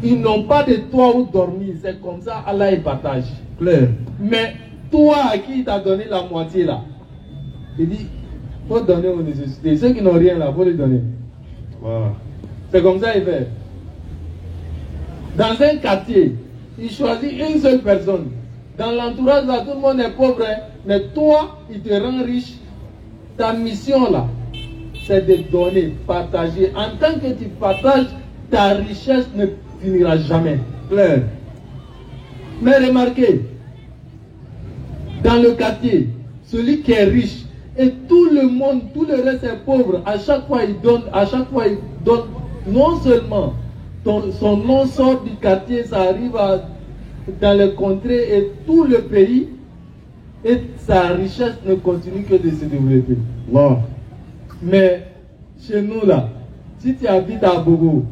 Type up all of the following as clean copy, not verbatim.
ils n'ont pas de toit où dormir. C'est comme ça, Allah il partage. Clair. Mais toi, à qui il t'a donné la moitié là, il dit, faut donner aux nécessités. Ceux qui n'ont rien là, faut les donner. Voilà. C'est comme ça il fait. Dans un quartier, il choisit une seule personne. Dans l'entourage là, tout le monde est pauvre, hein, mais toi, il te rend riche. Ta mission là, c'est de donner, partager. En tant que tu partages, ta richesse ne finira jamais. Clair. Mais remarquez, dans le quartier, celui qui est riche, et tout le monde, tout le reste est pauvre, à chaque fois il donne, non seulement son nom sort du quartier, ça arrive dans les contrées et tout le pays, et sa richesse ne continue que de se développer. Wow. Mais chez nous là, si tu habites à Bobo,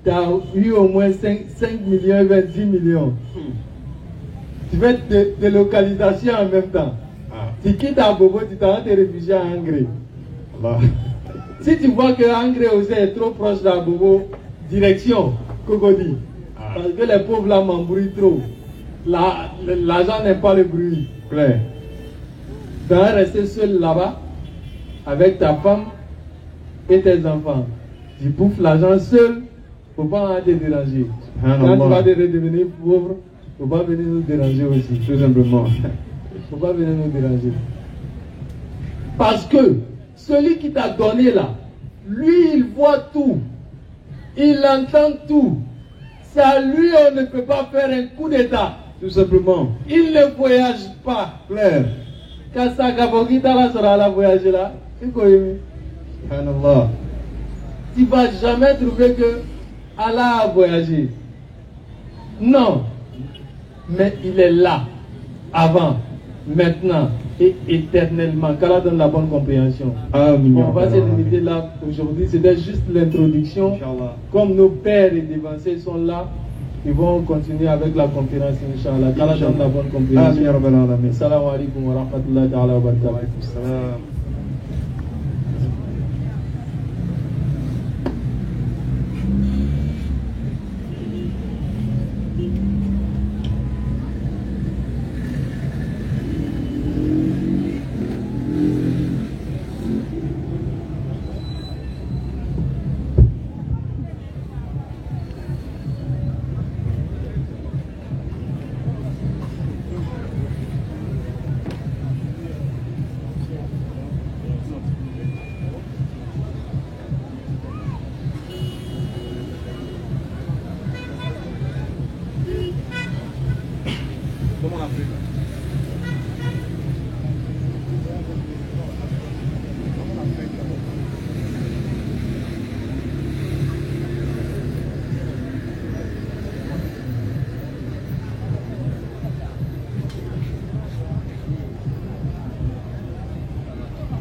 tu as eu au moins 5 millions, 10 millions. Tu fais de localisation en même temps. Tu quittes à Bobo, tu t'en vas te réfugier à Angré. Si tu vois que Angré aussi est trop proche de Bobo, direction Cocody. Parce que les pauvres là m'embrouillent trop. L'argent n'est pas le bruit. Clair. Tu vas rester seul là-bas avec ta femme et tes enfants. Tu bouffes l'argent seul, il ne faut pas te déranger. Quand tu vas redevenir pauvre, il ne faut pas venir nous déranger aussi. Tout simplement. Il ne faut pas venir nous déranger. Parce que celui qui t'a donné là, lui il voit tout. Il entend tout. C'est à lui on ne peut pas faire un coup d'état. Tout simplement. Il ne voyage pas. Clair. Quand ça sera là voyager là, Subhanallah. tu ne vas jamais trouver que Allah a voyagé. Non. Mais il est là, avant, maintenant et éternellement. Qu'Allah donne la bonne compréhension. Amen. On va se limiter là aujourd'hui. C'était juste l'introduction. Comme nos pères et dévancés sont là, ils vont continuer avec la conférence, Inch'Allah. Qu'Allah donne la bonne compréhension. Assalamu alaikum wa rahmatullahi wa barakatuh.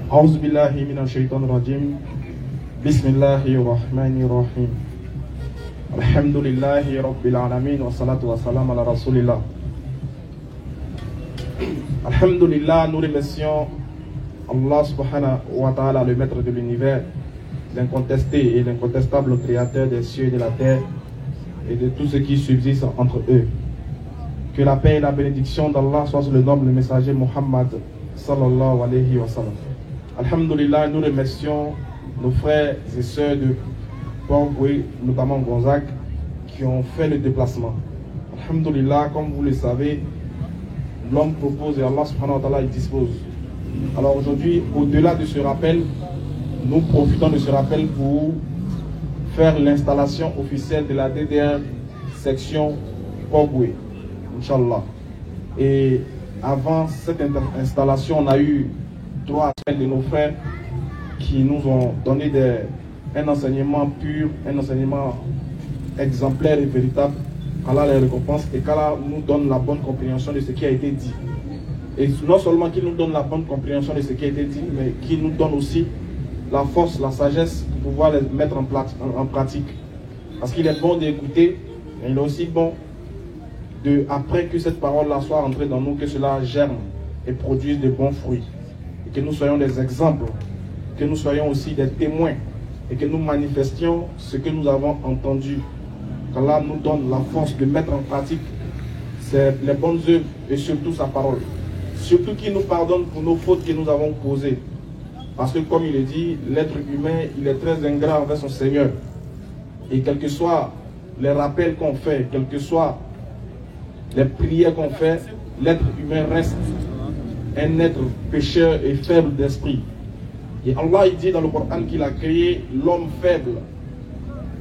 أعوذ بالله من الشيطان الرجيم بسم الله الرحمن الرحيم الحمد لله رب العالمين والصلاة والسلام على رسول الله. Alhamdulillah, nous remercions Allah subhanahu wa ta'ala, le maître de l'univers, l'incontesté et l'incontestable créateur des cieux et de la terre et de tout ce qui subsiste entre eux. Que la paix et la bénédiction d'Allah soient sur le noble messager Muhammad sallallahu alayhi wa sallam. Alhamdulillah, nous remercions nos frères et sœurs de Port-Boué, notamment Gonzague, qui ont fait le déplacement. Alhamdulillah, comme vous le savez, l'homme propose et Allah subhanahu wa ta'ala il dispose. Alors aujourd'hui, au-delà de ce rappel, nous profitons de ce rappel pour faire l'installation officielle de la DDR section Port-Boué, Inch'Allah. Et avant cette installation, on a eu 3 de nos frères qui nous ont donné un enseignement pur, un enseignement exemplaire et véritable. Allah les récompense et qu'Allah nous donne la bonne compréhension de ce qui a été dit. Et non seulement qu'il nous donne la bonne compréhension de ce qui a été dit, mais qu'il nous donne aussi la force, la sagesse pour pouvoir les mettre en pratique. Parce qu'il est bon d'écouter, mais il est aussi bon après que cette parole-là soit entrée dans nous, que cela germe et produise de bons fruits. Et que nous soyons des exemples, que nous soyons aussi des témoins et que nous manifestions ce que nous avons entendu qu'Allah nous donne la force de mettre en pratique les bonnes œuvres et surtout sa parole. Surtout qu'il nous pardonne pour nos fautes que nous avons causées. Parce que comme il est dit, l'être humain, il est très ingrat envers son Seigneur. Et quels que soient les rappels qu'on fait, quelles que soient les prières qu'on fait, l'être humain reste un être pécheur et faible d'esprit. Et Allah il dit dans le Coran qu'il a créé l'homme faible.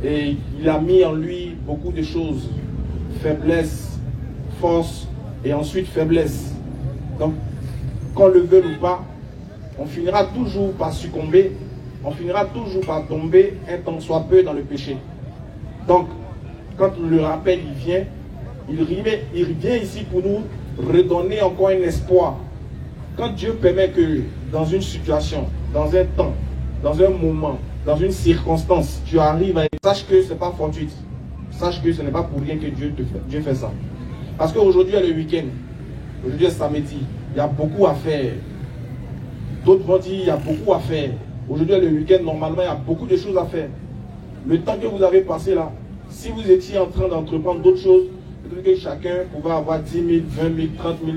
Et il a mis en lui beaucoup de choses. Faiblesse, force et ensuite faiblesse. Donc, qu'on le veuille ou pas, on finira toujours par succomber, on finira toujours par tomber un tant soit peu dans le péché. Donc, quand le rappel il vient ici pour nous redonner encore un espoir. Quand Dieu permet que dans une situation, dans un temps, dans un moment, dans une circonstance, tu arrives à... Sache que ce n'est pas fortuit. Sache que ce n'est pas pour rien que Dieu fait ça. Parce qu'aujourd'hui est le week-end. Aujourd'hui est samedi. Il y a beaucoup à faire. D'autres vont dire il y a beaucoup à faire. Aujourd'hui est le week-end. Normalement, il y a beaucoup de choses à faire. Le temps que vous avez passé là, si vous étiez en train d'entreprendre d'autres choses, peut-être que chacun pouvait avoir 10 000, 20 000, 30 000,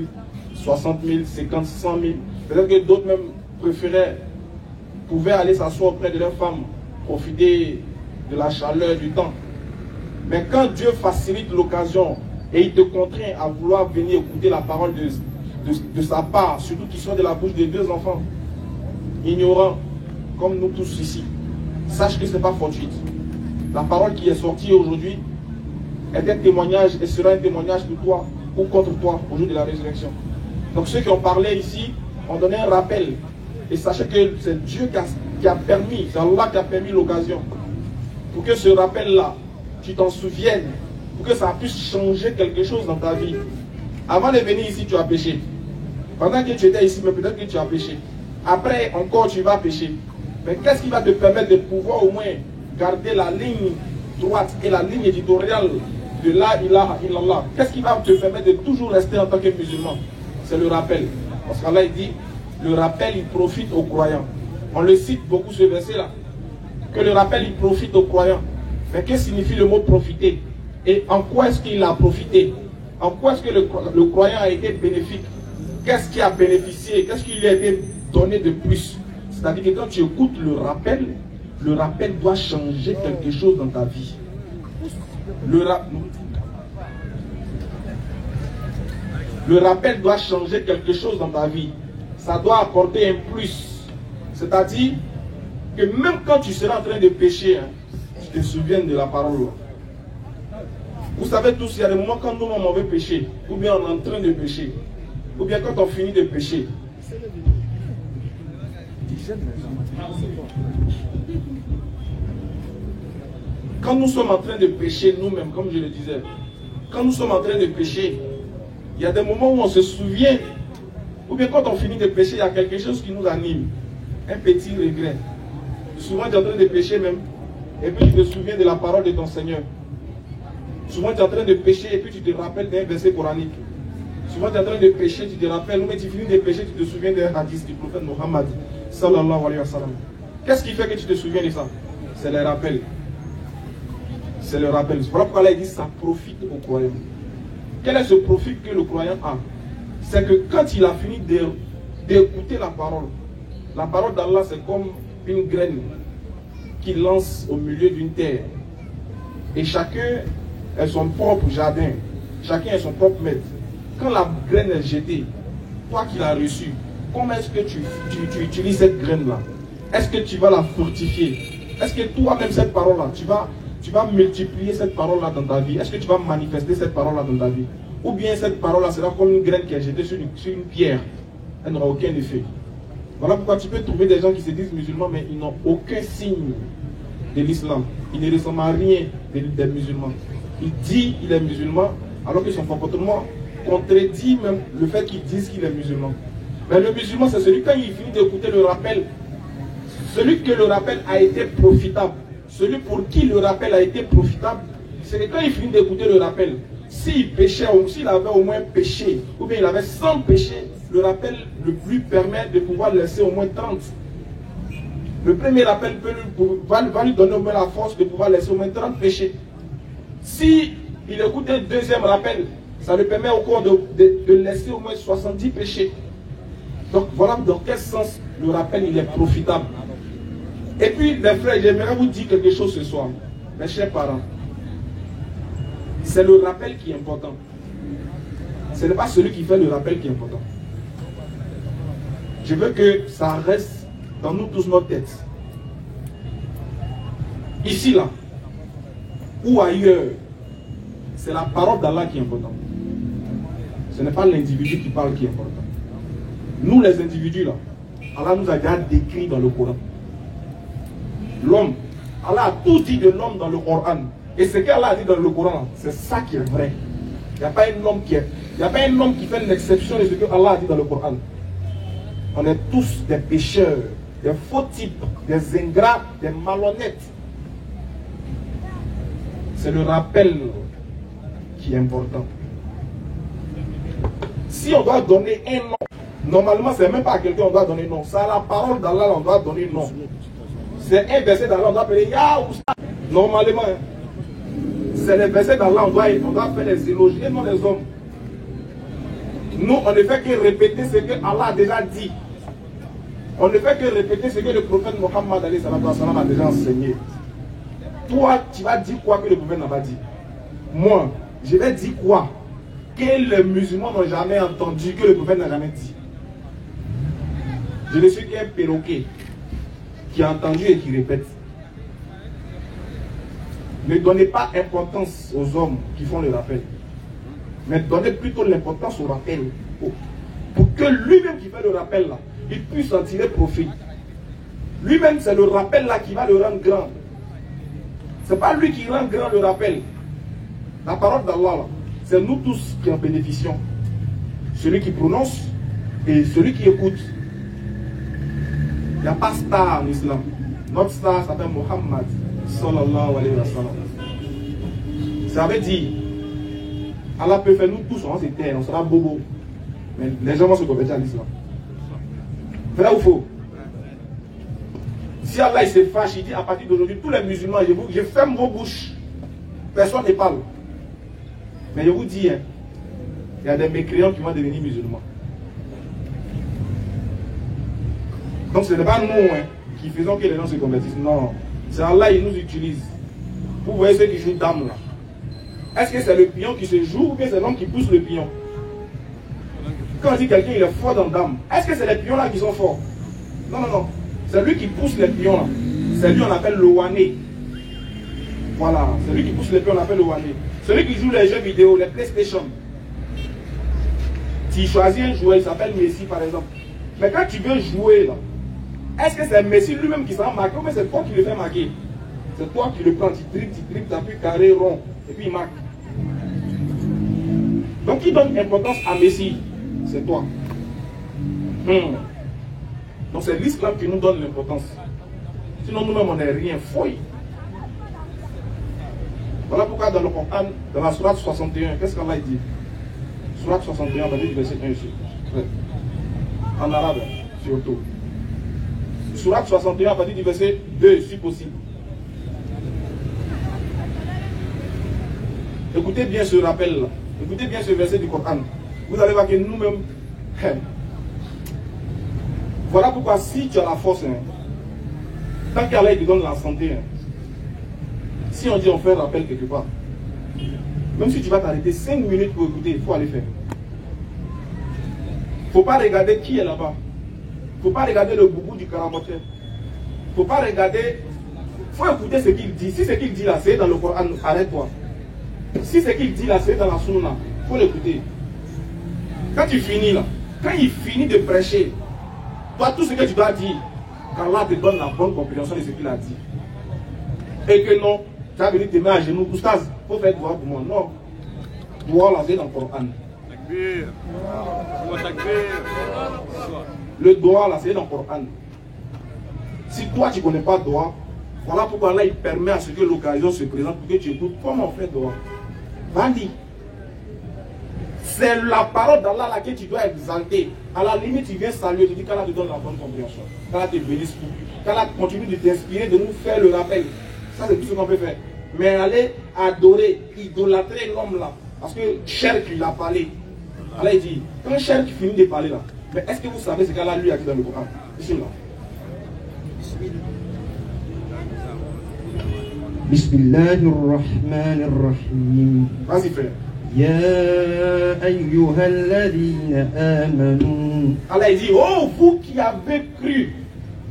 60 000, 50 000, 100 000. Peut-être que d'autres même pouvaient aller s'asseoir auprès de leur femme, profiter de la chaleur du temps. Mais quand Dieu facilite l'occasion et il te contraint à vouloir venir écouter la parole de sa part, surtout qui sort de la bouche de deux enfants, ignorants, comme nous tous ici, sache que ce n'est pas fortuit. La parole qui est sortie aujourd'hui est un témoignage et sera un témoignage pour toi ou contre toi au jour de la résurrection. Donc ceux qui ont parlé ici ont donné un rappel. Et sachez que c'est Dieu qui a permis, c'est Allah qui a permis l'occasion. Pour que ce rappel-là, tu t'en souviennes, pour que ça puisse changer quelque chose dans ta vie. Avant de venir ici, tu as péché. Pendant que tu étais ici, mais peut-être que tu as péché. Après, encore, tu vas pécher. Mais qu'est-ce qui va te permettre de pouvoir au moins garder la ligne droite et la ligne éditoriale de la ilaha illallah? Qu'est-ce qui va te permettre de toujours rester en tant que musulman? C'est le rappel. Parce qu'Allah dit, le rappel, il profite aux croyants. On le cite beaucoup ce verset-là. Que le rappel, il profite aux croyants. Mais qu'est-ce que signifie le mot profiter? Et en quoi est-ce qu'il a profité? En quoi est-ce que le croyant a été bénéfique? Qu'est-ce qui a bénéficié? Qu'est-ce qui lui a été donné de plus? C'est-à-dire que quand tu écoutes le rappel doit changer quelque chose dans ta vie. Le rappel doit changer quelque chose dans ta vie. Ça doit apporter un plus. C'est-à-dire que même quand tu seras en train de pécher, tu te souviens de la parole. Vous savez tous, il y a des moments quand nous on veut pécher, ou bien on est en train de pécher, ou bien quand on finit de pécher. Quand nous sommes en train de pécher nous-mêmes, comme je le disais, quand nous sommes en train de pécher, il y a des moments où on se souvient, ou bien quand on finit de pécher, il y a quelque chose qui nous anime, un petit regret. Souvent tu es en train de pécher même, et puis tu te souviens de la parole de ton Seigneur. Souvent tu es en train de pécher, et puis tu te rappelles d'un verset coranique. Souvent tu es en train de pécher, tu te rappelles, ou bien tu finis de pécher, tu te souviens d'un hadith du prophète Mohammed, sallallahu alayhi wa sallam. Qu'est-ce qui fait que tu te souviens de ça? C'est le rappel. C'est le rappel. C'est pourquoi Allah dit ça profite aux croyants. Quel est ce profit que le croyant a? C'est que quand il a fini d'écouter la parole d'Allah c'est comme une graine qu'il lance au milieu d'une terre. Et chacun a son propre jardin. Chacun a son propre maître. Quand la graine est jetée, toi qui l'as reçue, comment est-ce que tu utilises cette graine-là? Est-ce que tu vas la fortifier? Est-ce que toi-même cette parole-là, tu vas multiplier cette parole-là dans ta vie? Est-ce que tu vas manifester cette parole-là dans ta vie? Ou bien cette parole-là sera comme une graine qui est jetée sur une pierre. Elle n'aura aucun effet. Voilà pourquoi tu peux trouver des gens qui se disent musulmans, mais ils n'ont aucun signe de l'islam. Ils ne ressemblent à rien des musulmans. Il dit qu'il est musulman, alors que son comportement contredit même le fait qu'ils disent qu'il est musulman. Mais le musulman, c'est celui, quand il finit d'écouter le rappel, celui que le rappel a été profitable, celui pour qui le rappel a été profitable, c'est que quand il finit d'écouter le rappel, s'il péchait, ou s'il avait au moins péché, ou bien il avait 100 péchés, le rappel lui permet de pouvoir laisser au moins 30. Le premier rappel va lui donner au moins la force de pouvoir laisser au moins 30 péchés. Si il écoute un deuxième rappel, ça lui permet au corps de laisser au moins 70 péchés. Donc voilà dans quel sens le rappel il est profitable. Et puis les frères, j'aimerais vous dire quelque chose ce soir, mes chers parents. C'est le rappel qui est important. Ce n'est pas celui qui fait le rappel qui est important. Je veux que ça reste dans nous tous nos têtes. Ici, là, ou ailleurs, c'est la parole d'Allah qui est importante. Ce n'est pas l'individu qui parle qui est important. Nous, les individus, là, Allah nous a déjà décrit dans le Coran. L'homme, Allah a tout dit de l'homme dans le Coran. Et ce qu'Allah a dit dans le Coran, c'est ça qui est vrai. Il n'y a pas un homme qui fait l'exception de ce que Allah a dit dans le Coran. On est tous des pécheurs, des faux types, des ingrats, des malhonnêtes. C'est le rappel qui est important. Si on doit donner un nom, normalement, c'est même pas à quelqu'un on doit donner nom. C'est à la parole d'Allah on doit donner nom. C'est un verset d'Allah, on doit appeler Ya ou ça. Normalement, c'est les versets d'Allah, on doit faire les éloges et non les hommes. Nous, on ne fait que répéter ce que Allah a déjà dit. On ne fait que répéter ce que le prophète Mohammed a déjà enseigné. Toi, tu vas dire quoi que le prophète n'a pas dit? Moi, je vais dire quoi que les musulmans n'ont jamais entendu, que le prophète n'a jamais dit. Je ne suis qu'un perroquet qui a entendu et qui répète. Ne donnez pas importance aux hommes qui font le rappel, mais donnez plutôt l'importance au rappel. Pour que lui-même qui fait le rappel là, il puisse en tirer profit. Lui-même, c'est le rappel là qui va le rendre grand. Ce n'est pas lui qui rend grand le rappel. La parole d'Allah, c'est nous tous qui en bénéficions. Celui qui prononce et celui qui écoute. Il n'y a pas star en islam. Notre star s'appelle Muhammad sallallahu alayhi wa sallam. Ça veut dire, Allah peut faire nous tous, on s'éteint, on sera bobo. Mais les gens vont se convertir à l'islam. Vrai ou faux? Si Allah il se fâche, il dit à partir d'aujourd'hui, tous les musulmans, je ferme vos bouches. Personne ne parle. Mais je vous dis, hein, il y a des mécréants qui vont devenir musulmans. Donc ce n'est pas nous hein, qui faisons que les gens se convertissent. Non. C'est Allah, il nous utilise. Vous voyez ceux qui jouent dame là. Est-ce que c'est le pion qui se joue ou bien c'est l'homme qui pousse le pion? Quand on dit quelqu'un il est fort dans dame, est-ce que c'est les pions là qui sont forts? Non, non, non. C'est lui qui pousse les pions là. C'est lui on appelle le wané. Voilà. C'est lui qui pousse les pions, on appelle le wané. Celui qui joue les jeux vidéo, les PlayStation. Tu choisis un joueur, il s'appelle Messi par exemple. Mais quand tu veux jouer là, est-ce que c'est Messi lui-même qui s'en marque ou bien c'est toi qui le fais marquer? C'est toi qui le prends, tu dribbles, tu appuies carré, rond, et puis il marque. Donc qui donne importance à Messi? C'est toi. Donc c'est l'islam qui nous donne l'importance. Sinon nous-mêmes on n'est rien, fouille. Voilà pourquoi dans le Coran, dans la sourate 61, qu'est-ce qu'Allah dit? Sourate 61, dans le verset 1 ici. En arabe, surtout. Sourate 61, à partir du verset 2, si possible. Écoutez bien ce rappel-là. Écoutez bien ce verset du Coran. Vous allez voir que nous-mêmes... Voilà pourquoi si tu as la force, hein, tant qu'Allah te donne la santé, hein, si on dit on fait un rappel quelque part, même si tu vas t'arrêter 5 minutes pour écouter, il faut aller faire. Il ne faut pas regarder qui est là-bas. Il ne faut pas regarder le boubou du karamoté. Il ne faut pas regarder... Il faut écouter ce qu'il dit. Si ce qu'il dit là, c'est dans le Coran, arrête-toi. Si ce qu'il dit là, c'est dans la sunna, il faut l'écouter. Quand tu finis là, quand il finit de prêcher, toi, tout ce que tu dois dire, qu'Allah te donne la bonne compréhension de ce qu'il a dit. Et que non, tu vas venir te mettre à genoux. Oustaz, il faut faire droit pour moi. Non. Droit là, c'est dans le Coran. Le droit là, c'est dans le Coran. Si toi, tu ne connais pas le droit, voilà pourquoi là, il permet à ce que l'occasion se présente pour que tu écoutes comment on fait droit. Va-y. C'est la parole d'Allah là que tu dois exalter. À la limite, tu viens saluer, tu dis qu'Allah te donne la bonne compréhension. Qu'Allah te bénisse. Qu'Allah continue de t'inspirer, de nous faire le rappel. Ça, c'est tout ce qu'on peut faire. Mais aller adorer, idolâtrer l'homme là. Parce que Cherk il a parlé. Allah il dit, quand Cherk finit de parler là, mais est-ce que vous savez ce qu'Allah lui a dit dans le Coran? Ici là. Bismillahirrahmanirrahim. Vas-y frère. Ya ayyuhalladhina amanu. Allah il dit, oh vous qui avez cru.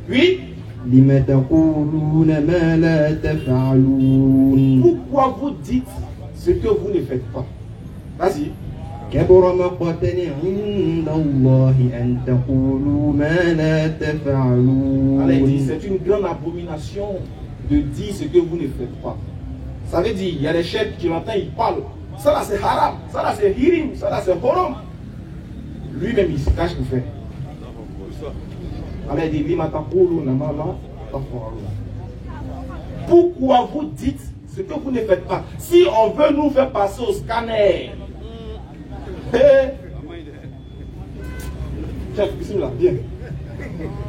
Oui. Lima taquluna ma la taf'alun. Pourquoi vous dites ce que vous ne faites pas? Vas-y. Kabura maqtan 'inda Allahi an taqulu ma la taf'alun. Allah dit, c'est une grande abomination de dire ce que vous ne faites pas. Ça veut dire, il y a des chefs qui l'entendent, ils parlent. Ça là c'est haram, ça là c'est hirim, ça là c'est horam. Lui-même il se cache pour faire. Allah dit, pourquoi vous dites ce que vous ne faites pas? Si on veut nous faire passer au scanner, bien.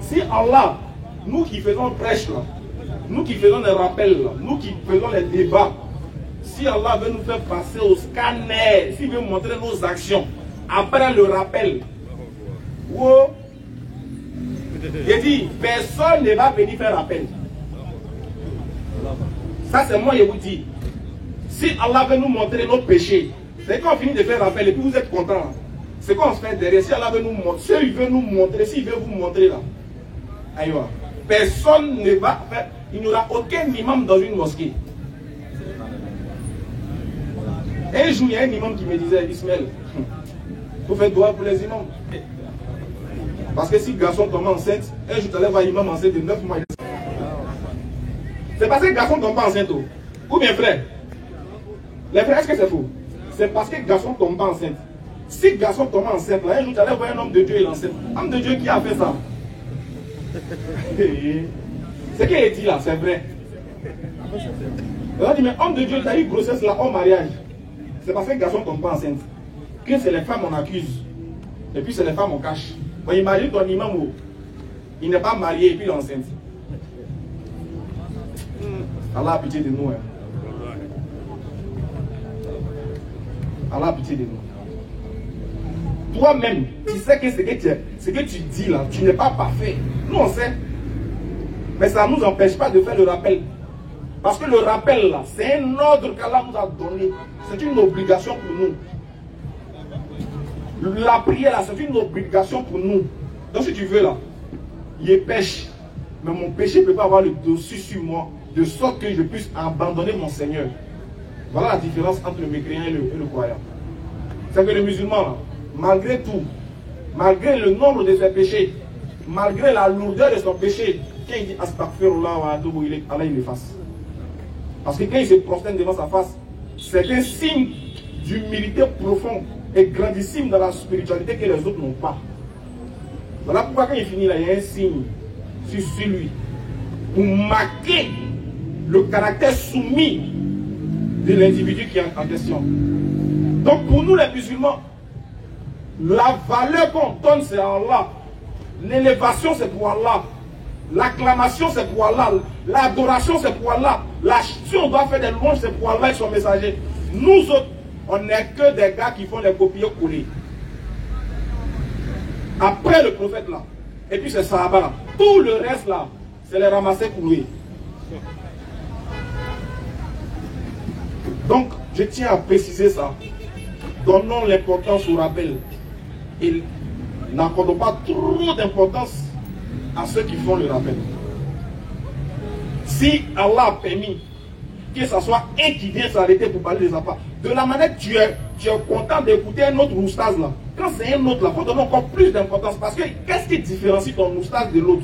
Si Allah, nous qui faisons prêche là, nous qui faisons des rappels là, nous qui faisons les débats, si Allah veut nous faire passer au scanner, s'il veut montrer nos actions, après le rappel, wow, il dit, personne ne va venir faire rappel. Ça c'est moi je vous dis. Si Allah veut nous montrer nos péchés, c'est quand on finit de faire rappel et puis vous êtes content. C'est quand on se fait derrière. Si Allah veut nous montrer, s'il veut nous montrer, s'il veut vous montrer là, aïe, personne ne va faire, il n'y aura aucun imam dans une mosquée. Un jour, il y a un imam qui me disait, Ismaël, vous faites droit pour les imams. Parce que si le garçon tombe enceinte, un jour tu allais voir l'imam enceinte de 9 mois. C'est parce que le garçon tombe pas enceinte. Ou bien frère? Les frères, est-ce que c'est faux? C'est parce que le garçon tombe pas enceinte. Si le garçon tombe enceinte, là, un jour tu allais voir un homme de Dieu et l'enceinte. Homme de Dieu qui a fait ça? Ce qu'il a dit là, c'est vrai. On a dit, mais homme de Dieu, tu as eu grossesse là, hors mariage. C'est parce que le garçon ne tombe pas enceinte. Que c'est les femmes on accuse. Et puis c'est les femmes on cache. Bon, imagine ton imam où il n'est pas marié et puis il est enceinte. Allah a pitié de nous. Hein. Allah a pitié de nous. Toi-même, tu sais que ce que tu dis là, tu n'es pas parfait. Nous on sait. Mais ça ne nous empêche pas de faire le rappel. Parce que le rappel là, c'est un ordre qu'Allah nous a donné. C'est une obligation pour nous. La prière là, c'est une obligation pour nous. Donc si tu veux là, je pêche. Mais mon péché ne peut pas avoir le dessus sur moi, de sorte que je puisse abandonner mon Seigneur. Voilà la différence entre le mécréant et le croyant. C'est que le musulman là, malgré tout, malgré le nombre de ses péchés, malgré la lourdeur de son péché, quand il dit astaghfirullah wa atubu ilayh, Allah il efface. Parce que quand il se prosterne devant sa face, c'est un signe d'humilité profonde et grandissime dans la spiritualité que les autres n'ont pas. Voilà pourquoi quand il finit là, il y a un signe sur lui pour marquer le caractère soumis de l'individu qui est en question. Donc pour nous les musulmans, la valeur qu'on donne c'est à Allah. L'élévation c'est pour Allah. L'acclamation c'est pour Allah. L'adoration c'est pour Allah. Si on doit faire des louanges c'est pour Allah et son messager. Nous autres, on n'est que des gars qui font les copier-coller. Après le prophète là, et puis c'est Sahaba là, tout le reste là, c'est les ramasser pour lui. Donc, je tiens à préciser ça. Donnons l'importance au rappel. Et n'accordons pas trop d'importance à ceux qui font le rappel. Si Allah a permis que ce soit un qui vient s'arrêter pour parler des affaires, de la manière que tu es content d'écouter un autre oustaz là. Quand c'est un autre là, il faut donner encore plus d'importance. Parce que qu'est-ce qui différencie ton oustaz de l'autre?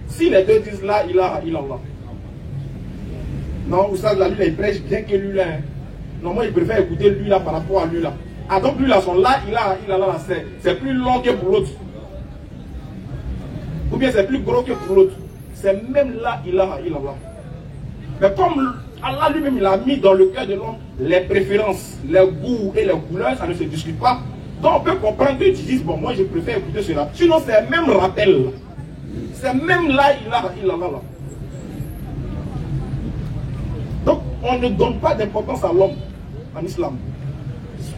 Si les deux disent là, il a Allah. Non, oustaz là, lui là, il prêche bien que lui là. Hein. Non, moi, je préfère écouter lui là par rapport à lui là. Ah, donc lui là, son là, il a là, c'est plus long que pour l'autre. Ou bien c'est plus gros que pour l'autre. C'est même là, il a là. Mais comme Allah lui-même, il a mis dans le cœur de l'homme les préférences, les goûts et les couleurs, ça ne se discute pas. Donc on peut comprendre que tu dises, bon, moi je préfère écouter cela. Sinon, c'est le même rappel. C'est même là, il a là. Donc, on ne donne pas d'importance à l'homme en islam.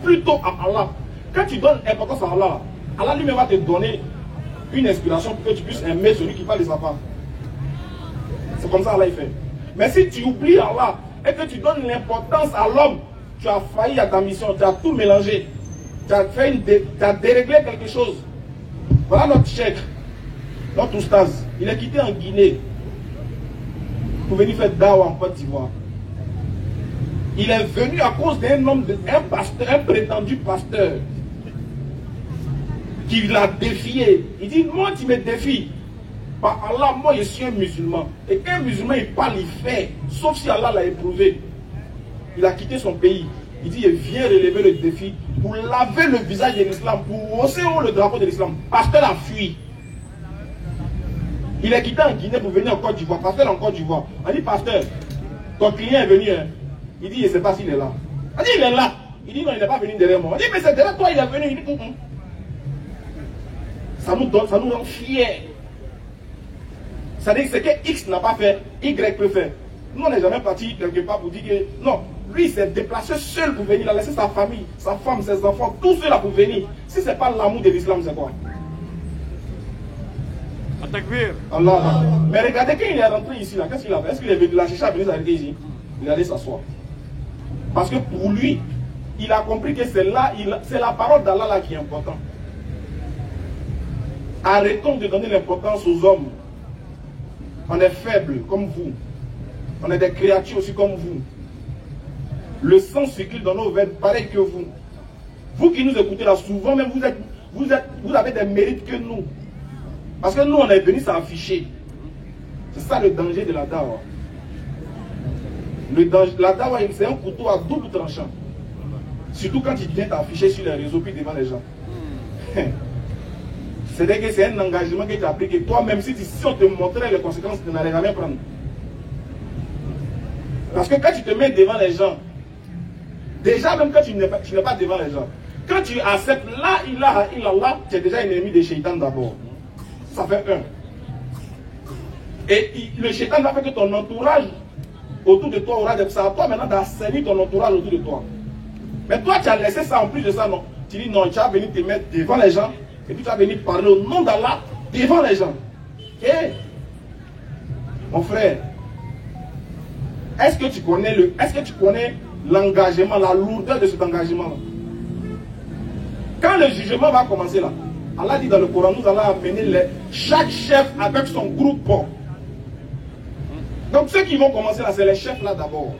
Plutôt à Allah. Quand tu donnes importance à Allah, Allah lui-même va te donner une inspiration pour que tu puisses aimer celui qui parle de sa part. C'est comme ça Allah il fait. Mais si tu oublies Allah et que tu donnes l'importance à l'homme, tu as failli à ta mission, tu as tout mélangé. Tu as déréglé quelque chose. Voilà notre cheikh, notre oustaz. Il est quitté en Guinée pour venir faire dawa en Côte d'Ivoire. Il est venu à cause d'un homme, un prétendu pasteur, qui l'a défié. Il dit, moi tu me défies. Par Allah, moi je suis un musulman. Et qu'un musulman il parle, il fait. Sauf si Allah l'a éprouvé. Il a quitté son pays. Il dit, il vient relever le défi pour laver le visage de l'islam, pour hausser haut le drapeau de l'islam. Pasteur a fui. Il est quitté en Guinée pour venir en Côte d'Ivoire. Pasteur en Côte d'Ivoire. On dit, pasteur, ton client est venu. Hein. Il dit, je ne sais pas s'il est là. On dit, il est là. Il dit, non, il n'est pas venu derrière moi. On dit, mais c'est derrière toi, il est venu. Il dit, ça nous rend fiers. Ça dit que ce que X n'a pas fait, Y peut faire. Nous, on n'est jamais parti quelque part pour dire que non, lui, il s'est déplacé seul pour venir. Il a laissé sa famille, sa femme, ses enfants, tout cela pour venir. Si ce n'est pas l'amour de l'islam, c'est quoi? Allah. Mais regardez, quand il est rentré ici, qu'est-ce qu'il a fait? Est-ce qu'il est venu la chercher à venir s'arrêter ici? Il est allé s'asseoir. Parce que pour lui, il a compris que c'est là, c'est la parole d'Allah là qui est importante. Arrêtons de donner l'importance aux hommes. On est faibles comme vous. On est des créatures aussi comme vous. Le sang circule dans nos veines pareil que vous. Vous qui nous écoutez là, souvent même vous avez des mérites que nous. Parce que nous on est venus s'afficher. C'est ça le danger de la dawa. La dawa c'est un couteau à double tranchant. Surtout quand il vient t'afficher sur les réseaux puis devant les gens. C'est-à-dire que c'est un engagement que tu as pris que toi-même, si on te montrait les conséquences, tu n'allais jamais prendre. Parce que quand tu te mets devant les gens, déjà même quand tu n'es pas devant les gens, quand tu acceptes la ilaha illallah, tu es déjà ennemi des shaitan d'abord. Ça fait un. Et le shaitan va faire que ton entourage autour de toi aura des... C'est à toi maintenant d'assainir ton entourage autour de toi. Mais toi, tu as laissé ça en plus de ça, non. Tu dis non, tu vas venir te mettre devant les gens. Et puis tu vas venir parler au nom d'Allah devant les gens. Et mon frère, est-ce que tu connais l'engagement, la lourdeur de cet engagement-là? Quand le jugement va commencer là, Allah dit dans le Coran, nous allons amener chaque chef avec son groupe. Donc ceux qui vont commencer là, c'est les chefs là d'abord.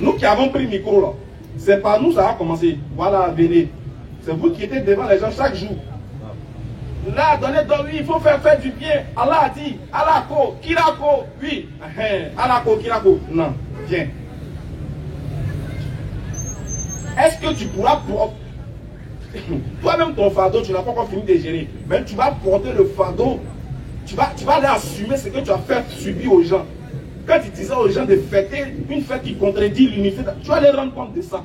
Nous qui avons pris le micro là, c'est par nous ça va commencer. Voilà, venez. C'est vous qui êtes devant les gens chaque jour. Là, donnez oui, il faut faire du bien. Allah a dit, Allah ko, kirako, oui. Allah ko, kirako. Non, viens. Est-ce que tu pourras toi-même ton fardeau, tu n'as pas encore fini de gérer. Mais tu vas porter le fardeau. Tu vas aller assumer ce que tu as fait subir aux gens. Quand tu disais aux gens de fêter une fête qui contredit l'unité, tu vas les rendre compte de ça.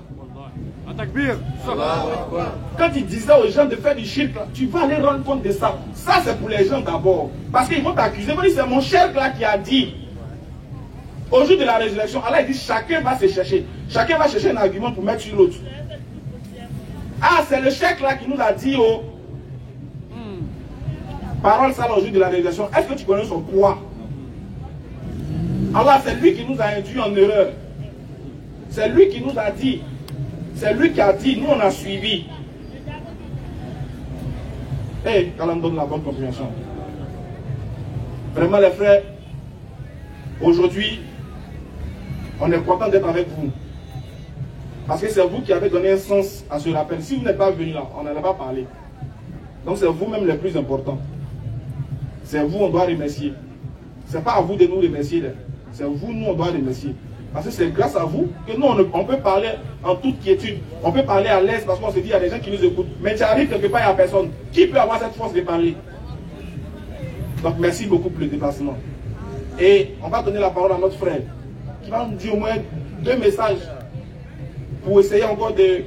Quand il disait aux gens de faire du shirk, tu vas aller rendre compte de ça. Ça c'est pour les gens d'abord. Parce qu'ils vont t'accuser. Ils vont dire c'est mon shirk là qui a dit. Au jour de la résurrection, Allah dit chacun va se chercher. Chacun va chercher un argument pour mettre sur l'autre. Ah, c'est le shirk là qui nous a dit oh. Parole ça au jour de la résurrection. Est-ce que tu connais son poids? Allah c'est lui qui nous a induit en erreur. C'est lui qui nous a dit. C'est lui qui a dit, nous on a suivi. Et quand on donne la bonne compréhension. Vraiment les frères, aujourd'hui, on est content d'être avec vous. Parce que c'est vous qui avez donné un sens à ce rappel. Si vous n'êtes pas venu là, on n'allait pas parler. Donc c'est vous-même les plus importants. C'est vous, on doit remercier. Ce n'est pas à vous de nous remercier. C'est vous, nous, on doit remercier. Parce que c'est grâce à vous que nous, on peut parler en toute quiétude. On peut parler à l'aise parce qu'on se dit, il y a des gens qui nous écoutent. Mais tu arrives quelque part, il n'y a personne. Qui peut avoir cette force de parler? Donc, merci beaucoup pour le déplacement. Et on va donner la parole à notre frère qui va nous dire au moins 2 messages pour essayer encore de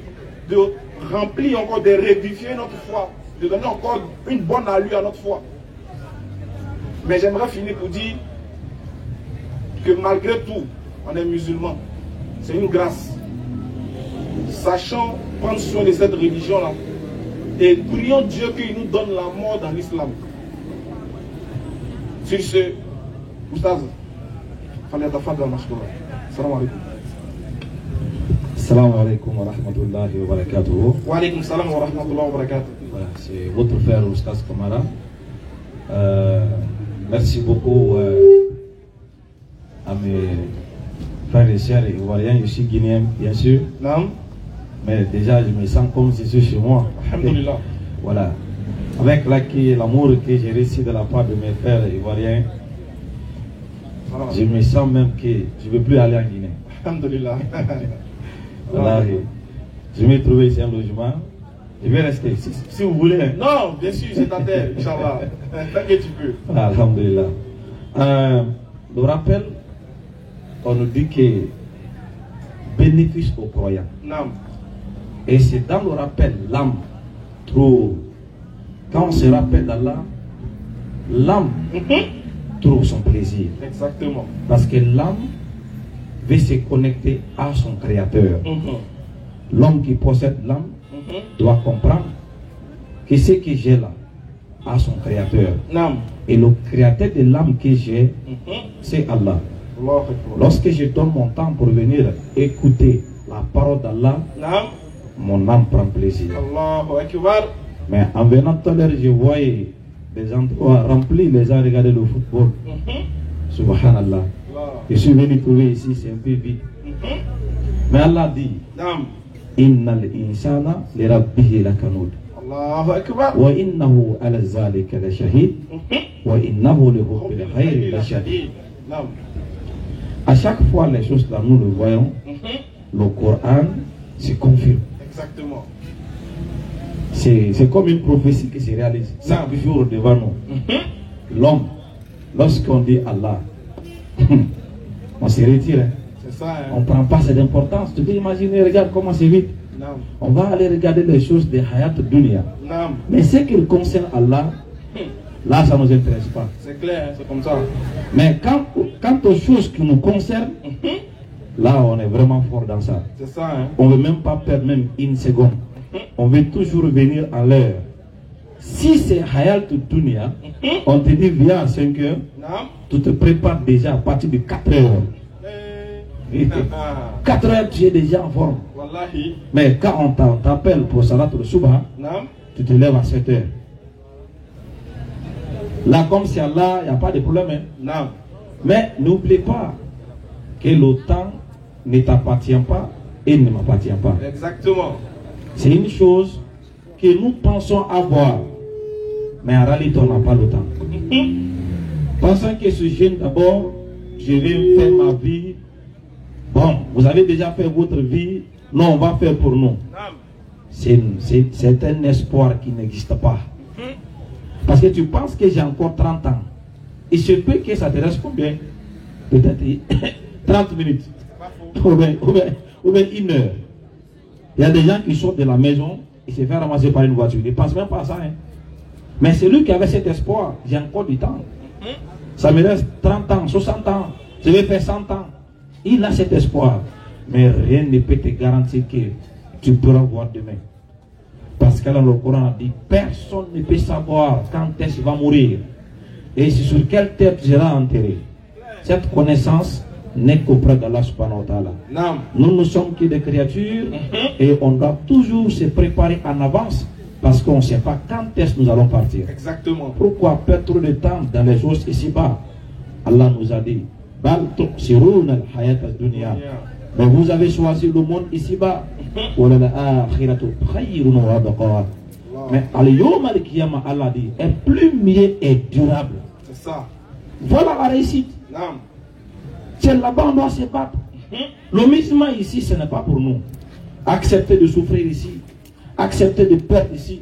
remplir, encore de rédifier notre foi, de donner encore une bonne allure à notre foi. Mais j'aimerais finir pour dire que malgré tout, on est musulman. C'est une grâce. Sachant prendre soin de cette religion-là. Et prions Dieu qu'il nous donne la mort dans l'islam. Sur ce, Oustaz, salam alaikum. Salam alaikum wa rahmatullahi wa barakatuh. Wa alaikum salam wa rahmatullahi wa barakatuh. Voilà, c'est votre frère Oustaz Kamara. Merci beaucoup à mes frères et sœurs ivoiriens. Je suis guinéen, bien sûr. Non. Mais déjà, je me sens comme si je suis chez moi. Alhamdulillah. Voilà. Avec l'amour que j'ai reçu de la part de mes frères ivoiriens, je me sens même que je ne veux plus aller en Guinée. Alhamdulillah. Voilà. Je vais trouver ici un logement. Je vais rester ici, si vous voulez. Non, bien sûr, c'est ta terre, Inch'Allah. Tant que tu peux. Alhamdulillah. Le rappel, on nous dit que bénéfice aux croyants. Non. Et c'est dans le rappel, l'âme trouve. Quand on se rappelle d'Allah, l'âme trouve son plaisir. Exactement. Parce que l'âme veut se connecter à son créateur. L'homme qui possède l'âme doit comprendre que ce que j'ai là a son créateur. Et le créateur de l'âme que j'ai, c'est Allah. Lorsque je donne mon temps pour venir écouter la parole d'Allah, mon âme prend plaisir. Mais en venant tout à l'heure, je voyais des endroits remplis, les gens regardaient le football. Subhanallah. Je suis venu trouver ici, c'est un peu vide. Mais Allah dit, Innal insana li rabbihi lakanud. Allahu akbar. Wa innahu ala zalika la shahid. Wa innahu li hubbil khayri la shadid. À chaque fois, les choses là, nous le voyons, le Coran se confirme. Exactement. C'est comme une prophétie qui se réalise chaque jour devant nous. L'homme, lorsqu'on dit Allah, on se retire. C'est ça, hein? On ne prend pas cette importance. Tu peux imaginer, regarde comment c'est vite. On va aller regarder les choses de Hayat Dunya. Mais ce qui concerne Allah, là, ça ne nous intéresse pas. C'est clair, c'est comme ça. Mais quant aux choses qui nous concernent, là, on est vraiment fort dans ça. C'est ça, hein? On ne veut même pas perdre même une seconde. On veut toujours venir à l'heure. Si c'est Hayat Dunya, on te dit viens à 5 heures, tu te prépares déjà à partir de 4 heures. 4 heures, tu es déjà en forme. Wallahi. Mais quand on t'appelle pour Salat al-Subha, tu te lèves à 7 heures. Là, comme c'est Allah, il n'y a pas de problème. Hein? Mais n'oublie pas que le temps ne t'appartient pas et ne m'appartient pas. Exactement. C'est une chose que nous pensons avoir, mais en réalité, on n'a pas le temps. Pensons que ce jeune d'abord, je vais faire ma vie. Bon, vous avez déjà fait votre vie. Non, on va faire pour nous. C'est un espoir qui n'existe pas. Parce que tu penses que j'ai encore 30 ans. Il se peut que ça te reste combien? Peut-être 30 minutes. Ou bien 1 heure. Il y a des gens qui sortent de la maison et se font ramasser par une voiture. Ils ne pensent même pas à ça. Hein. Mais c'est lui qui avait cet espoir. J'ai encore du temps. Ça me reste 30 ans, 60 ans. Je vais faire 100 ans. Il a cet espoir. Mais rien ne peut te garantir que tu pourras voir demain. Parce que là, le Coran a dit, personne ne peut savoir quand est-ce qu'il va mourir. Et sur quelle terre tu seras enterré. Cette connaissance n'est qu'auprès d'Allah subhanahu wa ta'ala. Nous ne sommes que des créatures et on doit toujours se préparer en avance parce qu'on ne sait pas quand est-ce que nous allons partir. Exactement. Pourquoi perdre trop de temps dans les choses ici-bas? Allah nous a dit, mais vous avez choisi le monde ici-bas. Mais Allah dit, est plus mieux et durable. C'est ça. Voilà la réussite. C'est là-bas on doit se battre. Le musulman ici, ce n'est pas pour nous. Accepter de souffrir ici, accepter de perdre ici.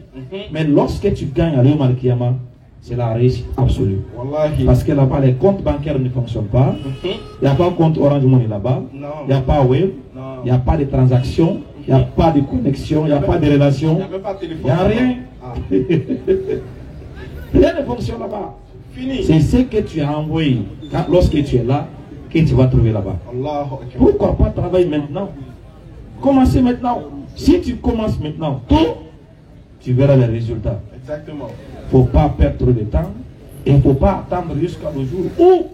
Mais lorsque tu gagnes à l'Yom al-Kiyama, c'est la réussite absolue. Wallahi. Parce que là-bas, les comptes bancaires ne fonctionnent pas. Il n'y a pas de compte Orange Money là-bas. Il n'y a pas Wave. Il n'y a pas de transactions. Il n'y a pas de connexion. Il n'y a pas de relation. Il n'y a rien. Rien ne fonctionne là-bas. C'est ce que tu as envoyé lorsque tu es là. que tu vas trouver là-bas. Pourquoi pas travailler maintenant? Commencez maintenant. Si tu commences maintenant, tôt, tu verras les résultats. Exactement. Il ne faut pas perdre trop de temps. Et il ne faut pas attendre jusqu'à le jour où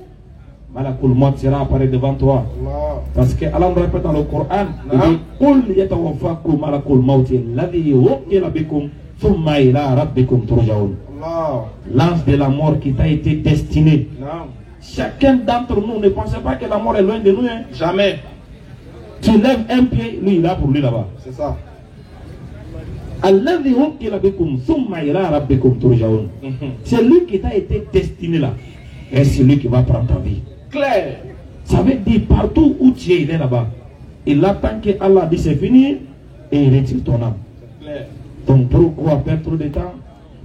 Malakul Maut sera apparu devant toi. Allah. Parce que Allah me répète dans le Coran, il dit Qul yatawaffakum Malakul Maut alladhi wukkila bikum thumma ila rabbikum turja'un. Allah. L'ange de la mort qui t'a été destiné. Naam. Chacun d'entre nous ne pensez pas que la mort est loin de nous. Hein. Jamais. Tu lèves un pied, lui il est là pour lui là-bas. C'est ça. Alladhi wukkila bikum thumma ila rabbikum turja'un. C'est lui qui t'a été destiné là. Et c'est lui qui va prendre ta vie. Clair. Ça veut dire partout où tu es, il est là-bas. Il attend que Allah dit c'est fini et il retire ton âme. Clair. Donc pourquoi perdre trop de temps?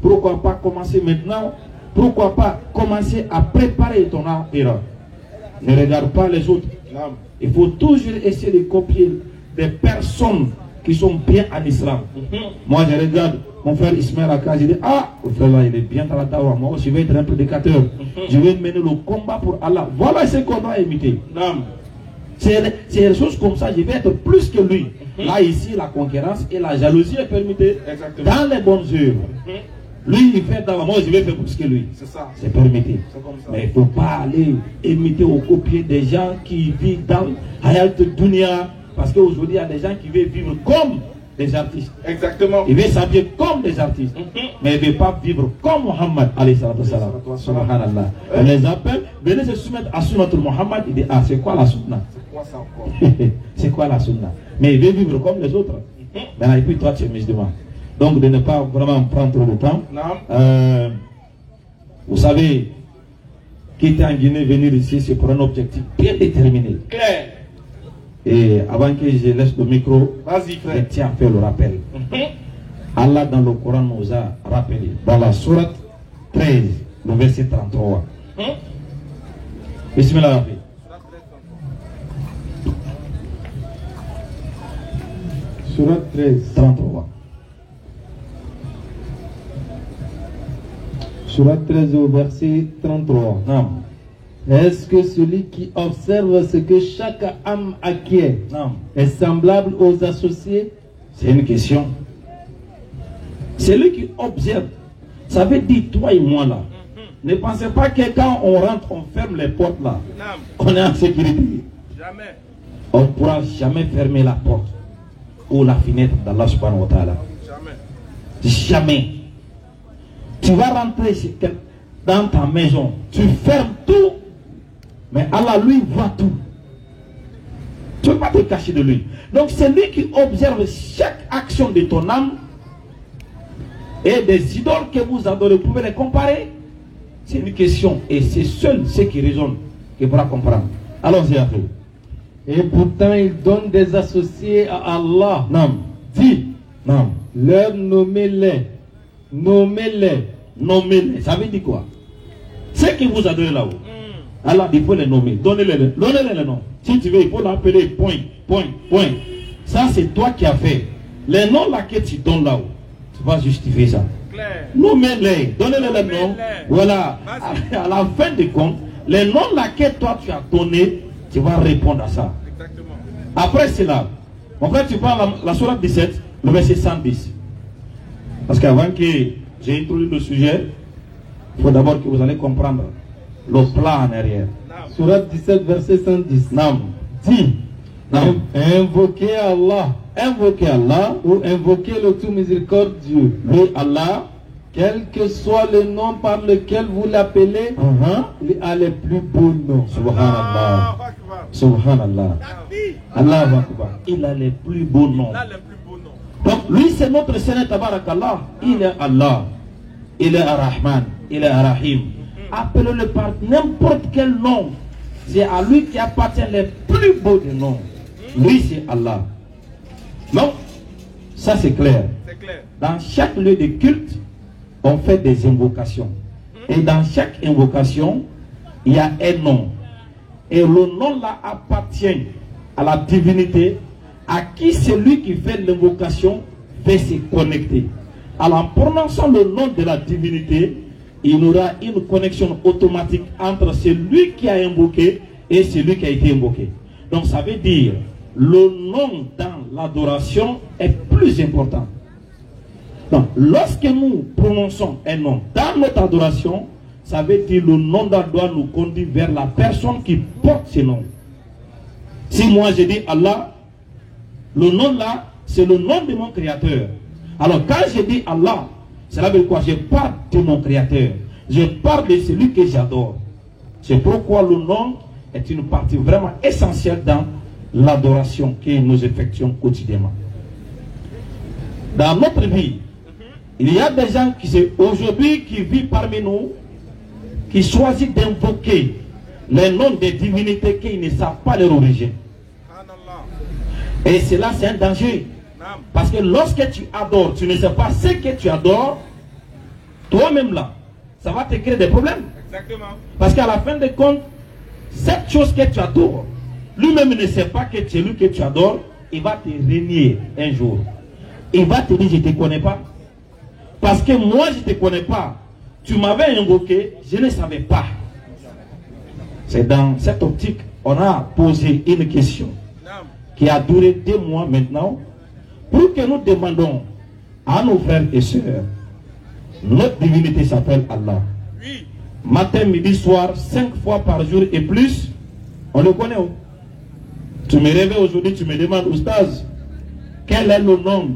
Pourquoi pas commencer maintenant? Pourquoi pas commencer à préparer ton âme? Ne regarde pas les autres. Naam. Il faut toujours essayer de copier des personnes qui sont bien en islam. Moi je regarde mon frère Ismaël Aka, je dis ah, le frère là il est bien dans la dawa, moi je vais être un prédicateur. Je vais mener le combat pour Allah. Voilà ce qu'on doit imiter. Naam. C'est des choses comme ça, je vais être plus que lui. Là ici la concurrence et la jalousie est permise Exactement. dans les bonnes œuvres. Lui il fait dawa, moi je vais faire plus que lui. C'est ça. C'est permis. C'est comme ça. Mais il ne faut pas aller imiter ou copier des gens qui vivent dans Hayat Dunya. Parce qu'aujourd'hui, il y a des gens qui veulent vivre comme des artistes. Exactement. Ils veulent s'habiller comme des artistes. Mais ils ne veulent pas vivre comme Muhammad. Subhanallah. On les appelle, venez se soumettre à Sunnat Muhammad. Il dit, ah, c'est quoi la Sunna? C'est quoi ça encore? C'est quoi la Sunna? Mais ils veulent vivre comme les autres. Maintenant, et puis toi, tu es musulman. Donc, de ne pas vraiment prendre trop de temps. Naam. Vous savez, quitter en Guinée, venir ici, c'est pour un objectif bien déterminé. Clair. Et avant que je laisse le micro, Vas-y, je frère. tiens à faire le rappel. Allah dans le Coran nous a rappelé, dans la sourate 13, le verset 33. Bismillah. Sourate 13. 33. Sourate 13 au verset 33. Non. Est-ce que celui qui observe ce que chaque âme acquiert Non. est semblable aux associés? C'est une question. Celui qui observe, ça veut dire toi et moi là. Ne pensez pas que quand on rentre, on ferme les portes là. On est en sécurité. Jamais. On ne pourra jamais fermer la porte ou la fenêtre d'Allah subhanahu wa ta'ala. Jamais. Jamais. Tu vas rentrer dans ta maison, tu fermes tout, mais Allah lui voit tout. Tu ne peux pas te cacher de lui. Donc c'est lui qui observe chaque action de ton âme. Et des idoles que vous adorez, vous pouvez les comparer. C'est une question. Et c'est seul ceux qui raisonnent qui pourra comprendre. Allons-y après. Et pourtant il donne des associés à Allah. Non. Dis, Non. leur nommez-les. Nommez-les. Nommez-les. Ça veut dire quoi? Ceux qui vous adorez là-haut. Allah dit, il faut les nommer. Donnez-les le nom. Si tu veux, il faut l'appeler point, point, point. Ça, c'est toi qui as fait. Les noms là que tu donnes là-haut, tu vas justifier ça. Clair. Nommez-les. Donnez-les le nom. Nommez-les. Voilà. À la fin du compte, les noms là que toi tu as donné, tu vas répondre à ça. Exactement. Après cela, en fait, tu prends la sourate 17, le verset 110. Parce qu'avant que j'ai introduit le sujet, il faut d'abord que vous allez comprendre le plan en arrière. Sourate 17, verset 110. Non. Dis, Non. invoquez Allah Invoquez Allah, ou invoquez le tout miséricordieux. lui Allah, Quel que soit le nom par lequel vous l'appelez, il a les plus beaux noms. Subhanallah. Allahu Akbar. Subhanallah. Allah Akbar. Il a les plus beaux noms. Là, le plus beau nom. Donc lui c'est notre Seigneur Tabarakallah. Il est Allah. Il est Ar-Rahman. Il est Ar-Rahim. Appelez-le par n'importe quel nom. C'est à lui qui appartient les plus beaux des noms. Lui c'est Allah. Donc, ça c'est clair. C'est clair. Dans chaque lieu de culte, on fait des invocations. Et dans chaque invocation, il y a un nom. Et le nom là appartient à la divinité à qui celui qui fait l'invocation fait se connecter. Alors en prononçant le nom de la divinité, il y aura une connexion automatique entre celui qui a invoqué et celui qui a été invoqué. Donc ça veut dire, le nom dans l'adoration est plus important. Donc lorsque nous prononçons un nom dans notre adoration, ça veut dire le nom doit nous conduire vers la personne qui porte ce nom. Si moi je dis Allah, le nom là, c'est le nom de mon créateur. Alors quand je dis Allah, cela veut dire quoi? Je parle de mon créateur. Je parle de celui que j'adore. C'est pourquoi le nom est une partie vraiment essentielle dans l'adoration que nous effectuons quotidiennement. Dans notre vie, il y a des gens qui aujourd'hui qui vivent parmi nous, qui choisissent d'invoquer les noms des divinités qu'ils ne savent pas leur origine. Et cela, c'est un danger. Parce que lorsque tu adores, tu ne sais pas ce que tu adores, toi-même là, ça va te créer des problèmes. Exactement. Parce qu'à la fin de compte, cette chose que tu adores, lui-même ne sait pas que celui que tu adores, il va te renier un jour. Il va te dire, je ne te connais pas. Parce que moi, je ne te connais pas. Tu m'avais invoqué, je ne savais pas. C'est dans cette optique, on a posé une question qui a duré 2 mois maintenant, pour que nous demandons à nos frères et sœurs, notre divinité s'appelle Allah. Oui. Matin, midi, soir, 5 fois par jour et plus, on le connaît. Oh? Tu me réveilles aujourd'hui, tu me demandes, Oustaz, quel est le nom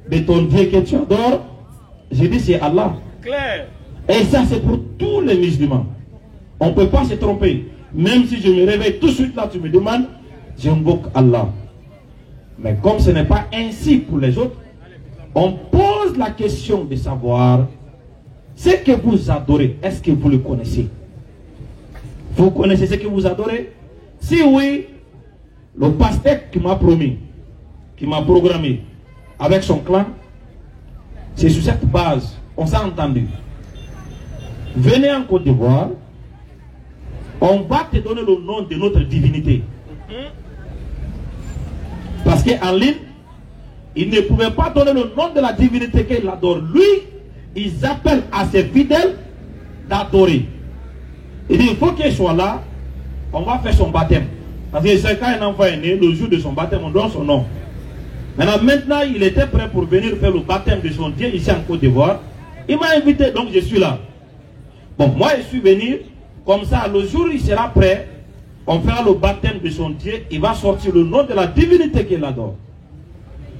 de ton Dieu que tu adores? Je dis c'est Allah. Clair. Et ça c'est pour tous les musulmans. On ne peut pas se tromper. Même si je me réveille tout de suite là, tu me demandes, j'invoque Allah. Mais comme ce n'est pas ainsi pour les autres, on pose la question de savoir ce que vous adorez, est-ce que vous le connaissez? Vous connaissez ce que vous adorez? Si oui, le pasteur qui m'a promis, qui m'a programmé avec son clan, c'est sur cette base, on s'est entendu. Venez en Côte d'Ivoire, on va te donner le nom de notre divinité. Parce qu'en ligne, il ne pouvait pas donner le nom de la divinité qu'il adore. Lui, ils appellent à ses fidèles d'adorer. Il dit, il faut qu'il soit là, on va faire son baptême. Parce que c'est quand un enfant est né, le jour de son baptême, on donne son nom. Maintenant, il était prêt pour venir faire le baptême de son Dieu ici en Côte d'Ivoire. Il m'a invité, donc je suis là. Bon, moi je suis venu, comme ça, le jour où il sera prêt, on fera le baptême de son Dieu, il va sortir le nom de la divinité qu'il adore.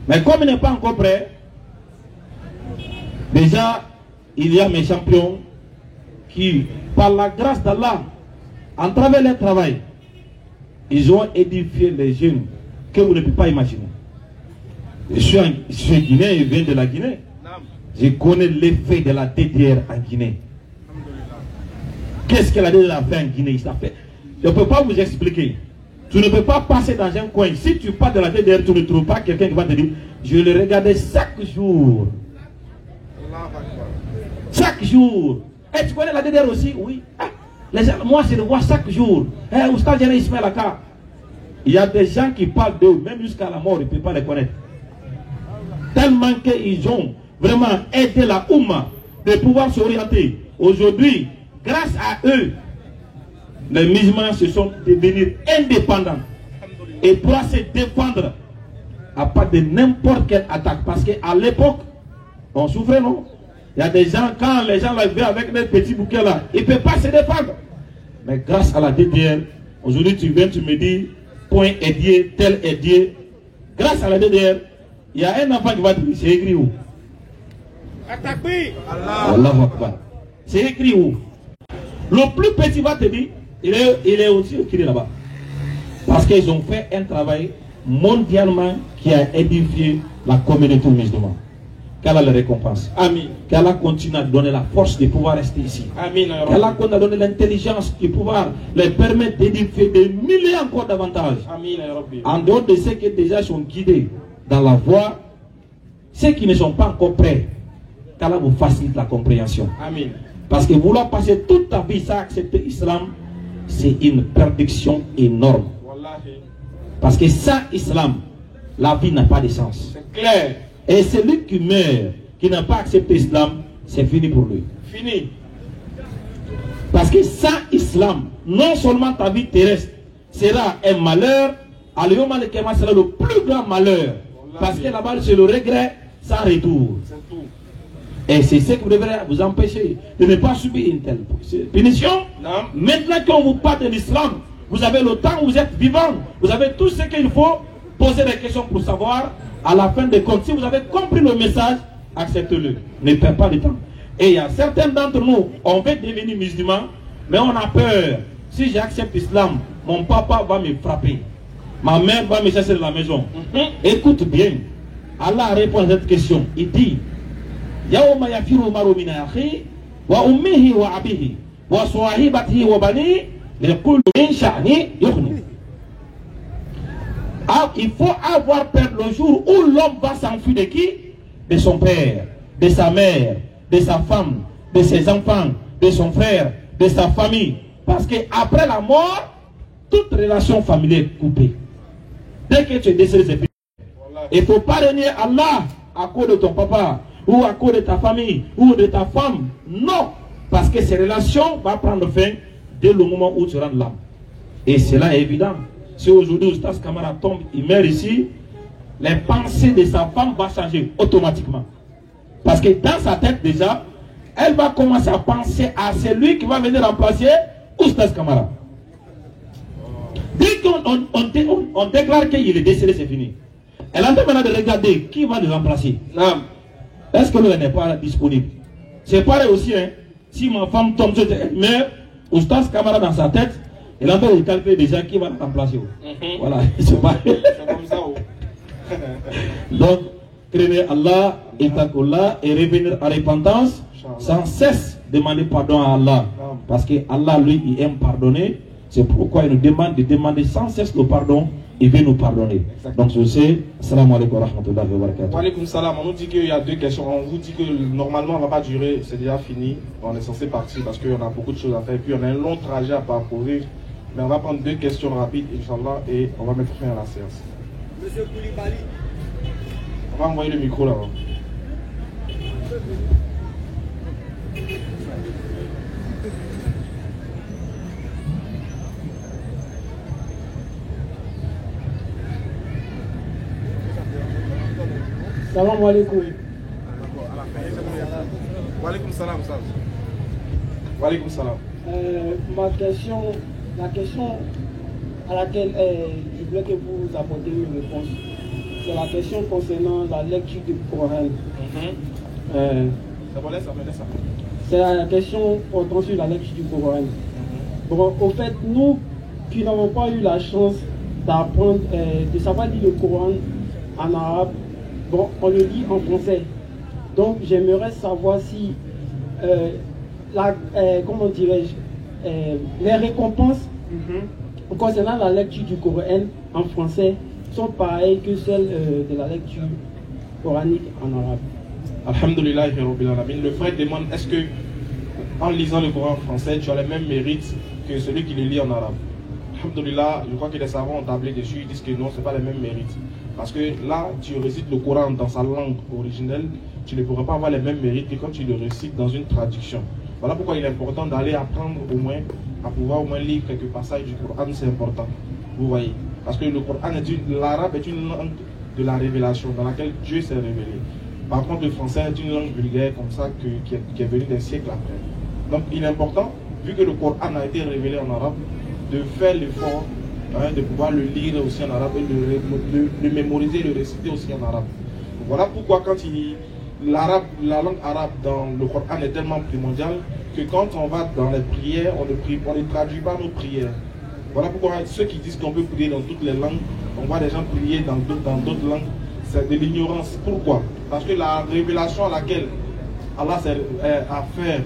Mais comme il n'est pas encore prêt, déjà, il y a mes champions qui, par la grâce d'Allah, en travers leur travail, ils ont édifié les jeunes que vous ne pouvez pas imaginer. Je suis guinéen, je viens de la Guinée. Je connais l'effet de la DDR en Guinée. Qu'est-ce que la DDR a fait en Guinée? Ça fait. Je ne peux pas vous expliquer. Tu ne peux pas passer dans un coin. Si tu pars de la DDR, tu ne trouves pas quelqu'un qui va te dire, je le regardais chaque jour. Chaque jour. Et tu connais la DDR aussi? Oui. Ah, moi, je le vois chaque jour. Oustaz Ismaël Aka. Il y a des gens qui parlent d'eux, même jusqu'à la mort, ils ne peuvent pas les connaître. Tellement qu'ils ont vraiment aidé la Oumma de pouvoir s'orienter. Aujourd'hui, grâce à eux, les musulmans se sont devenus indépendants et pourront se défendre à part de n'importe quelle attaque. Parce qu'à l'époque, on souffrait, non? Il y a des gens, quand les gens l'arrivaient avec des petits bouquets là, ils ne peuvent pas se défendre. Mais grâce à la DDR, aujourd'hui tu viens, tu me dis, point est Dieu, tel est Dieu. Grâce à la DDR, il y a un enfant qui va te dire, c'est écrit où? Allah. C'est écrit où? Le plus petit va te dire, il est aussi écrit là-bas. Parce qu'ils ont fait un travail mondialement qui a édifié la communauté musulmane. Qu'Allah le récompense. Amen. Qu'Allah continue à donner la force de pouvoir rester ici. Amen. Qu'Allah continue à donner l'intelligence de pouvoir les permettre d'édifier des milliers encore davantage. Amen. En dehors de ceux qui déjà sont guidés dans la voie, ceux qui ne sont pas encore prêts, qu'Allah vous facilite la compréhension. Amen. Parce que vouloir passer toute ta vie sans accepter l'islam, c'est une perdition énorme. Parce que sans islam, la vie n'a pas de sens. C'est clair. Et celui qui meurt, qui n'a pas accepté l'islam, c'est fini pour lui. Fini. Parce que sans islam, non seulement ta vie terrestre sera un malheur, Al-Yawm al-Qiyamah sera le plus grand malheur. Parce que là-bas, c'est le regret sans retour. Et c'est ce qui vous devrez vous empêcher de ne pas subir une telle punition. Non. Maintenant qu'on vous parle de l'islam, vous avez le temps, vous êtes vivant, vous avez tout ce qu'il faut, poser des questions pour savoir. À la fin des comptes, si vous avez compris le message, acceptez-le. Ne perdez pas de temps. Et il y a certains d'entre nous, on veut devenir musulmans, mais on a peur. Si j'accepte l'islam, mon papa va me frapper. Ma mère va me chasser de la maison. Écoute bien. Allah répond à cette question. Il dit Yawma yafiru maru min akhi wa ummihi wa abihi wa swahibatihi wa bani liqulu min sha'ni yughni. Il faut avoir peur le jour où l'homme va s'enfuir de qui? De son père, de sa mère, de sa femme, de ses enfants, de son frère, de sa famille. Parce qu'après la mort, toute relation familiale est coupée. Dès que tu es décédé, c'est fini. Il ne faut pas renier Allah à cause de ton papa, ou à cause de ta famille, ou de ta femme. Non, parce que ces relations vont prendre fin dès le moment où tu rentres là. Et cela est évident. Si aujourd'hui Oustaz Kamara tombe, il meurt ici, les pensées de sa femme vont changer automatiquement. Parce que dans sa tête déjà, elle va commencer à penser à celui qui va venir remplacer Oustaz Kamara. Dès qu'on déclare qu'il est décédé, c'est fini. Elle est en train maintenant de regarder qui va le remplacer. Est-ce que l'on n'est pas disponible? C'est pareil aussi, hein. Si ma femme tombe sur elle meurt, Oustaz Kamara dans sa tête, elle est en train de calculer déjà qui va le remplacer. Voilà, c'est pareil. C'est comme ça. Donc, craignez Allah et takullah et revenir à repentance sans cesse demander pardon à Allah. Parce que Allah, lui, il aime pardonner. C'est pourquoi il nous demande de demander sans cesse le pardon. Il veut nous pardonner. Exactement. Donc je sais, salam alaikum wa rahmatullahi wa barakatuh. Wa alaikum salam. On nous dit qu'il y a deux questions. On vous dit que normalement on ne va pas durer, c'est déjà fini. On est censé partir parce qu'on a beaucoup de choses à faire. Et puis on a un long trajet à parcourir. Mais on va prendre deux questions rapides, Inch'Allah, et on va mettre fin à la séance. Monsieur Koulibaly. On va envoyer le micro là-bas. Salam alaikum. Wa alaikum salam. Wa alaikum salam. La question à laquelle je voulais que vous apportiez une réponse, c'est la question concernant la lecture du Coran. C'est la question portant sur la lecture du Coran. Bon, au fait, nous qui n'avons pas eu la chance d'apprendre, de savoir lire le Coran en arabe, bon, on le lit en français. Donc j'aimerais savoir si comment dirais-je, les récompenses concernant la lecture du Coran en français sont pareilles que celles de la lecture coranique en arabe. Alhamdulillah, le frère demande, est-ce que en lisant le Coran en français, tu as le même mérite que celui qui le lit en arabe? Alhamdulillah, je crois que les savants ont tablé dessus, ils disent que non, ce n'est pas le même mérite. Parce que là, tu récites le Coran dans sa langue originelle, tu ne pourras pas avoir les mêmes mérites que quand tu le récites dans une traduction. Voilà pourquoi il est important d'aller apprendre au moins, à pouvoir au moins lire quelques passages du Coran, c'est important. Vous voyez. Parce que le Coran, l'arabe est une langue de la révélation, dans laquelle Dieu s'est révélé. Par contre, le français est une langue vulgaire comme ça qui est venue des siècles après. Donc il est important, vu que le Coran a été révélé en arabe, de faire l'effort de pouvoir le lire aussi en arabe et de le mémoriser, le réciter aussi en arabe. Voilà pourquoi quand la langue arabe dans le Coran est tellement primordiale que quand on va dans les prières, on ne traduit pas nos prières. Voilà pourquoi ceux qui disent qu'on peut prier dans toutes les langues, on voit des gens prier dans d'autres langues, c'est de l'ignorance. Pourquoi? Parce que la révélation à laquelle Allah a fait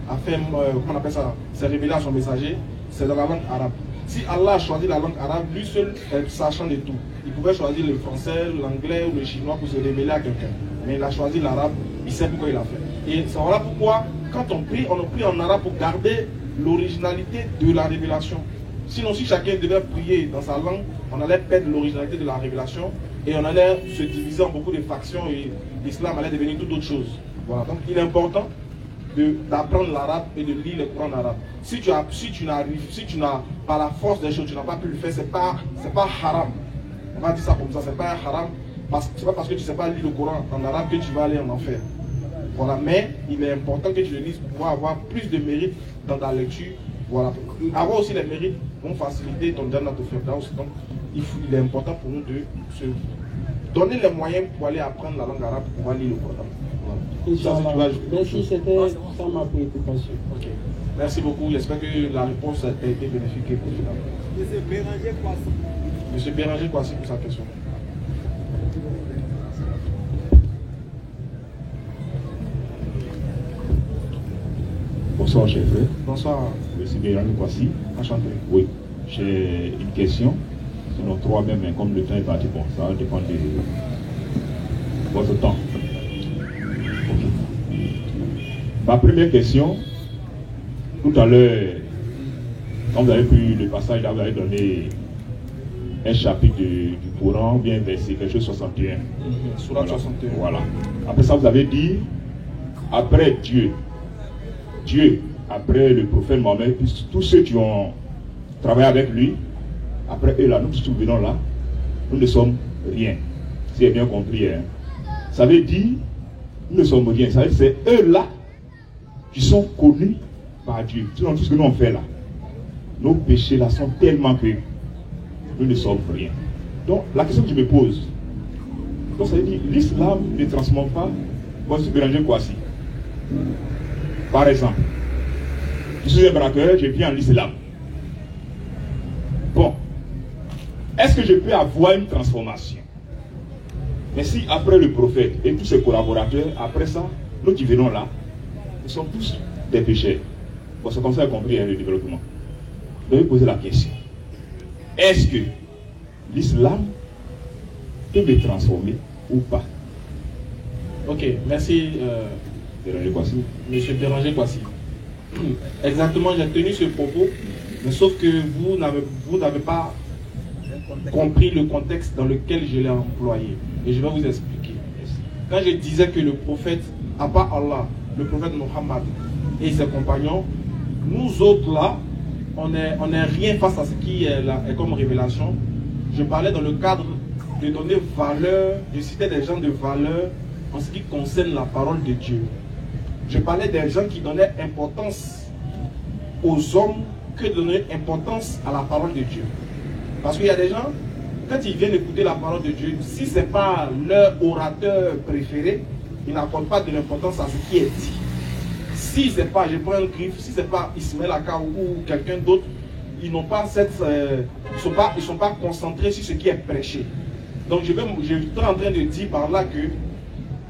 comment on appelle ça, s'est révélé à son messager, c'est dans la langue arabe. Si Allah a choisi la langue arabe, lui seul est sachant de tout. Il pouvait choisir le français, l'anglais ou le chinois pour se révéler à quelqu'un. Mais il a choisi l'arabe, il sait pourquoi il l'a fait. Et c'est voilà pourquoi, quand on prie en arabe pour garder l'originalité de la révélation. Sinon, si chacun devait prier dans sa langue, on allait perdre l'originalité de la révélation et on allait se diviser en beaucoup de factions et l'islam allait devenir toute autre chose. Voilà, donc il est important d'apprendre l'arabe et de lire le Coran en arabe. Si tu n'as par la force des choses, tu n'as pas pu le faire, c'est pas haram. On va dire ça comme ça, c'est pas un haram. C'est pas parce que tu ne sais pas lire le Coran en arabe que tu vas aller en enfer. Voilà, mais il est important que tu le lises pour pouvoir avoir plus de mérite dans ta lecture. Voilà. Avoir aussi les mérites vont faciliter ton Jannat al-Firdaus. Donc, il est important pour nous de se donner les moyens pour aller apprendre la langue arabe, pour pouvoir lire le Coran. Voilà. Merci, c'était ça ma préoccupation. Ok. Merci beaucoup. J'espère que la réponse a été bénéfique pour vous. Monsieur Béranger Kwasi. Monsieur Béranger Kwasi pour sa question. Bonsoir, chers frères. Bonsoir. Monsieur Béranger Kwasi. Enchanté. Oui, j'ai une question. Sinon, trois même, mais comme le temps est parti, bon, ça dépend de votre temps. Okay. Ma première question, tout à l'heure, quand vous avez pris le passage, là, vous avez donné un chapitre du Coran, bien verset, quelque chose 61. Surat 61. Voilà. Après ça, vous avez dit, après Dieu, après le prophète Mohammed, tous ceux qui ont travaillé avec lui, après eux là, nous nous souvenons là, nous ne sommes rien. Si vous avez bien compris, hein. Ça veut dire, nous ne sommes rien. Ça veut dire, c'est eux là qui sont connus par Dieu. Sinon, tout ce que nous on fait là, nos péchés là sont tellement que nous ne sommes rien. Donc, la question que je me pose, donc ça veut dire, l'islam ne transforme pas. Moi, je suis Béranger Kwasi. Par exemple, je suis un braqueur, je vis en l'islam. Bon, est-ce que je peux avoir une transformation? Mais si après le prophète et tous ses collaborateurs, après ça, nous qui venons là, nous sommes tous des pécheurs. Bon, c'est comme ça qu'on a compris le développement. Je vais poser la question. Est-ce que l'islam peut me transformer ou pas? Ok, merci Béranger Kwasi. Monsieur Béranger Kwasi. Exactement, j'ai tenu ce propos, mais sauf que vous n'avez pas compris le contexte dans lequel je l'ai employé. Et je vais vous expliquer. Quand je disais que le prophète, à part Allah, le prophète Mohammed et ses compagnons, nous autres là, on n'est rien face à ce qui est là, est comme révélation. Je parlais dans le cadre de donner valeur, de citer des gens de valeur en ce qui concerne la parole de Dieu. Je parlais des gens qui donnaient importance aux hommes que de donner importance à la parole de Dieu. Parce qu'il y a des gens, quand ils viennent écouter la parole de Dieu, si ce n'est pas leur orateur préféré, ils n'accordent pas de l'importance à ce qui est dit. Si ce n'est pas, je prends un griffe, si ce n'est pas Ismaël Aka ou quelqu'un d'autre, ils n'ont pas cette, ils sont pas concentrés sur ce qui est prêché. Donc je suis en train de dire par là que,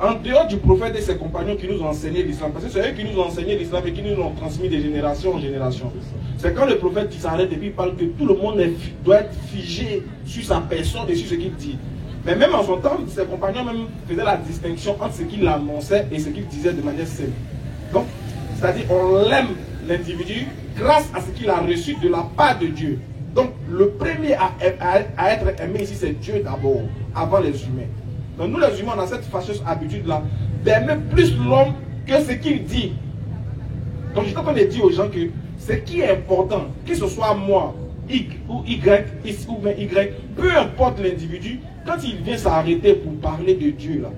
en dehors du prophète et ses compagnons qui nous ont enseigné l'islam, parce que c'est eux qui nous ont enseigné l'islam et qui nous l'ont transmis de génération en génération. C'est quand le prophète qui s'arrête et puis parle que tout le monde doit être figé sur sa personne et sur ce qu'il dit. Mais même en son temps, ses compagnons même faisaient la distinction entre ce qu'il annonçait et ce qu'il disait de manière simple. Donc, c'est-à-dire on l'aime l'individu grâce à ce qu'il a reçu de la part de Dieu. Donc, le premier à être aimé ici, c'est Dieu d'abord, avant les humains. Donc, nous les humains, on a cette fâcheuse habitude-là d'aimer plus l'homme que ce qu'il dit. Donc, je suis en train de dire aux gens que ce qui est important, que ce soit moi, X ou Y, X ou Y, peu importe l'individu, quand il vient s'arrêter pour parler de Dieu, là,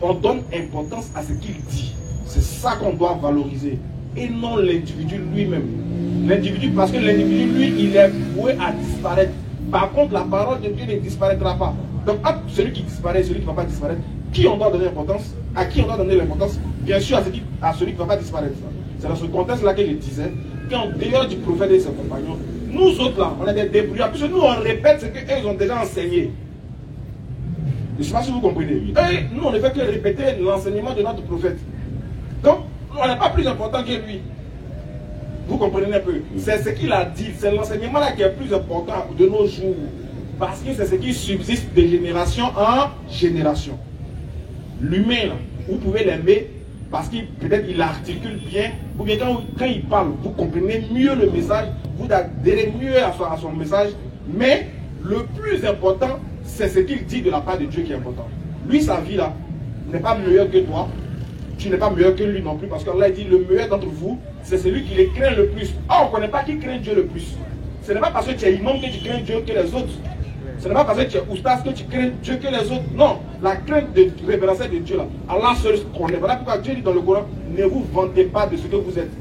on donne importance à ce qu'il dit. C'est ça qu'on doit valoriser. Et non l'individu lui-même. L'individu, parce que l'individu, lui, il est voué à disparaître. Par contre, la parole de Dieu ne disparaîtra pas. Donc, entre celui qui disparaît et celui qui ne va pas disparaître, qui on doit donner l'importance? À qui on doit donner l'importance? Bien sûr, à celui qui ne va pas disparaître. C'est dans ce contexte-là que je disais qu'en dehors du prophète et ses compagnons, nous autres là, on est des débrouillards. Parce que nous, on répète ce qu'eux ont déjà enseigné. Je ne sais pas si vous comprenez. Et nous, on ne fait que répéter l'enseignement de notre prophète. Donc, on n'est pas plus important que lui. Vous comprenez un peu? C'est ce qu'il a dit. C'est l'enseignement là qui est plus important de nos jours. Parce que c'est ce qui subsiste de génération en génération. L'humain, là, vous pouvez l'aimer parce qu'il peut-être il articule bien. Ou bien quand il parle, vous comprenez mieux le message. Vous adhérez mieux à son message. Mais le plus important, c'est ce qu'il dit de la part de Dieu qui est important. Lui, sa vie là, n'est pas meilleure que toi. tu n'es pas meilleur que lui non plus, parce qu'Allah dit le meilleur d'entre vous, c'est celui qui les craint le plus. Or, on ne connaît pas qui craint Dieu le plus. Ce n'est pas parce que tu es imam que tu crains Dieu que les autres. Ce n'est pas parce que tu es oustaz que tu crains Dieu que les autres. Non, la crainte de révérencier de Dieu là, Allah seul connaît. Voilà pourquoi Dieu dit dans le Coran, ne vous vantez pas de ce que vous êtes.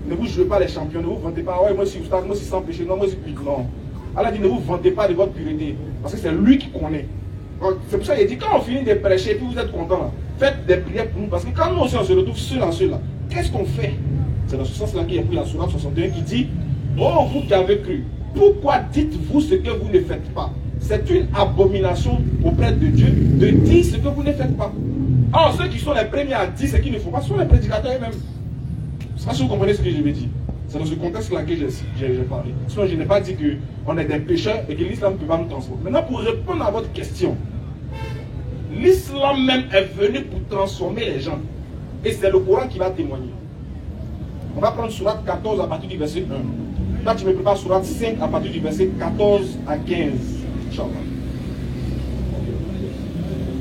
Ne vous jouez pas les champions, ne vous vantez pas, ouais, moi je suis oustaz, moi je suis sans péché, non, moi je suis non. Allah dit ne vous vantez pas de votre pureté, parce que c'est lui qui connaît. C'est pour ça qu'il dit quand on finit de prêcher, puis vous êtes content là, faites des prières pour nous, parce que quand nous aussi on se retrouve seul en ceux là, qu'est-ce qu'on fait? C'est dans ce sens là qu'il y a pris la sourate 61 qui dit, oh vous qui avez cru, pourquoi dites-vous ce que vous ne faites pas? C'est une abomination auprès de Dieu de dire ce que vous ne faites pas. Or ceux qui sont les premiers à dire ce qu'il ne faut pas sont les prédicateurs eux-mêmes. Je ne sais pas si vous comprenez ce que je veux dire. C'est dans ce contexte-là que j'ai parlé. Sinon, je n'ai pas dit qu'on est des pécheurs et que l'islam ne peut pas nous transformer. Maintenant, pour répondre à votre question, l'islam même est venu pour transformer les gens. Et c'est le Coran qui va témoigner. On va prendre Sourate 14 à partir du verset 1. Là, tu me prépares Sourate 5 à partir du verset 14 à 15. Inch'Allah.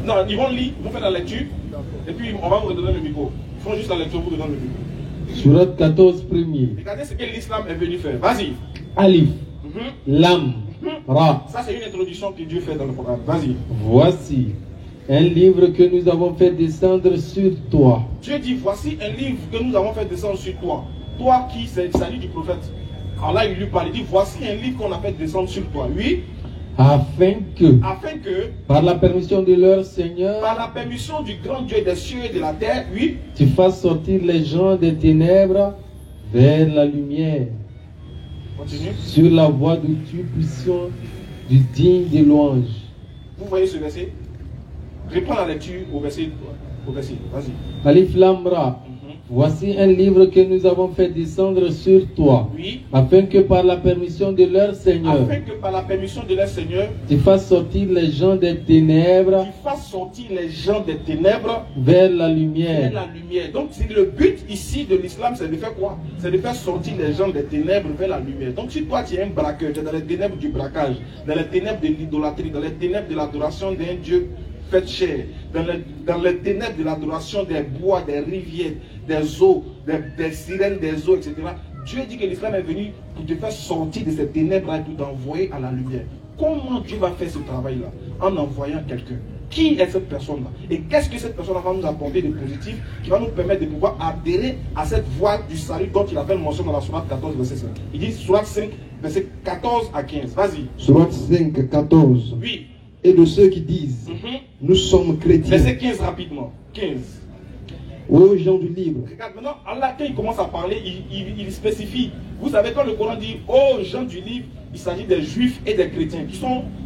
Non, ils vont lire, ils vont faire la lecture, et puis on va vous redonner le micro. Ils font juste la lecture, vous redonnez le micro. Sourate 14 premier. Regardez ce que l'islam est venu faire. Vas-y. Alif, Lam, Ra. Ça, c'est une introduction que Dieu fait dans le Coran. Vas-y. Voici un livre que nous avons fait descendre sur toi. Dieu dit, voici un livre que nous avons fait descendre sur toi. Toi qui, c'est le salut du prophète. Alors là, il lui parle, il dit, voici un livre qu'on a fait descendre sur toi. Oui. Afin que, par la permission de leur Seigneur, par la permission du grand Dieu des cieux et de la terre, oui, tu fasses sortir les gens des ténèbres vers la lumière. Continue. Sur la voie de Dieu puissant, du digne de louange. Vous voyez ce verset? Reprends la lecture au verset. Vas-y. Alif Lam Ra. Voici un livre que nous avons fait descendre sur toi, oui, afin que par la permission de leur Seigneur, tu fasses sortir les gens des ténèbres, vers la lumière. Donc le but ici de l'islam, c'est de faire quoi? C'est de faire sortir les gens des ténèbres vers la lumière. Donc si toi tu es un braqueur, tu es dans les ténèbres du braquage, dans les ténèbres de l'idolâtrie, dans les ténèbres de l'adoration d'un Dieu fait chair, dans les ténèbres de l'adoration des bois, des rivières, des eaux, des sirènes des eaux, etc. Dieu dit que l'islam est venu pour te faire sortir de ces ténèbres-là et pour t'envoyer à la lumière. Comment Dieu va faire ce travail-là? En envoyant quelqu'un. Qui est cette personne-là? Et qu'est-ce que cette personne-là va nous apporter de positif qui va nous permettre de pouvoir adhérer à cette voie du salut dont il a fait mention dans la sourate 14, verset 5. Il dit sourate 5, verset 14 à 15. Vas-y. Sourate 5, 14. Oui. Et de ceux qui disent, nous sommes chrétiens. Verset 15 rapidement. 15. Aux gens du livre. Regarde maintenant, Allah, quand il commence à parler, il spécifie. Vous savez, quand le Coran dit aux gens du livre, il s'agit des juifs et des chrétiens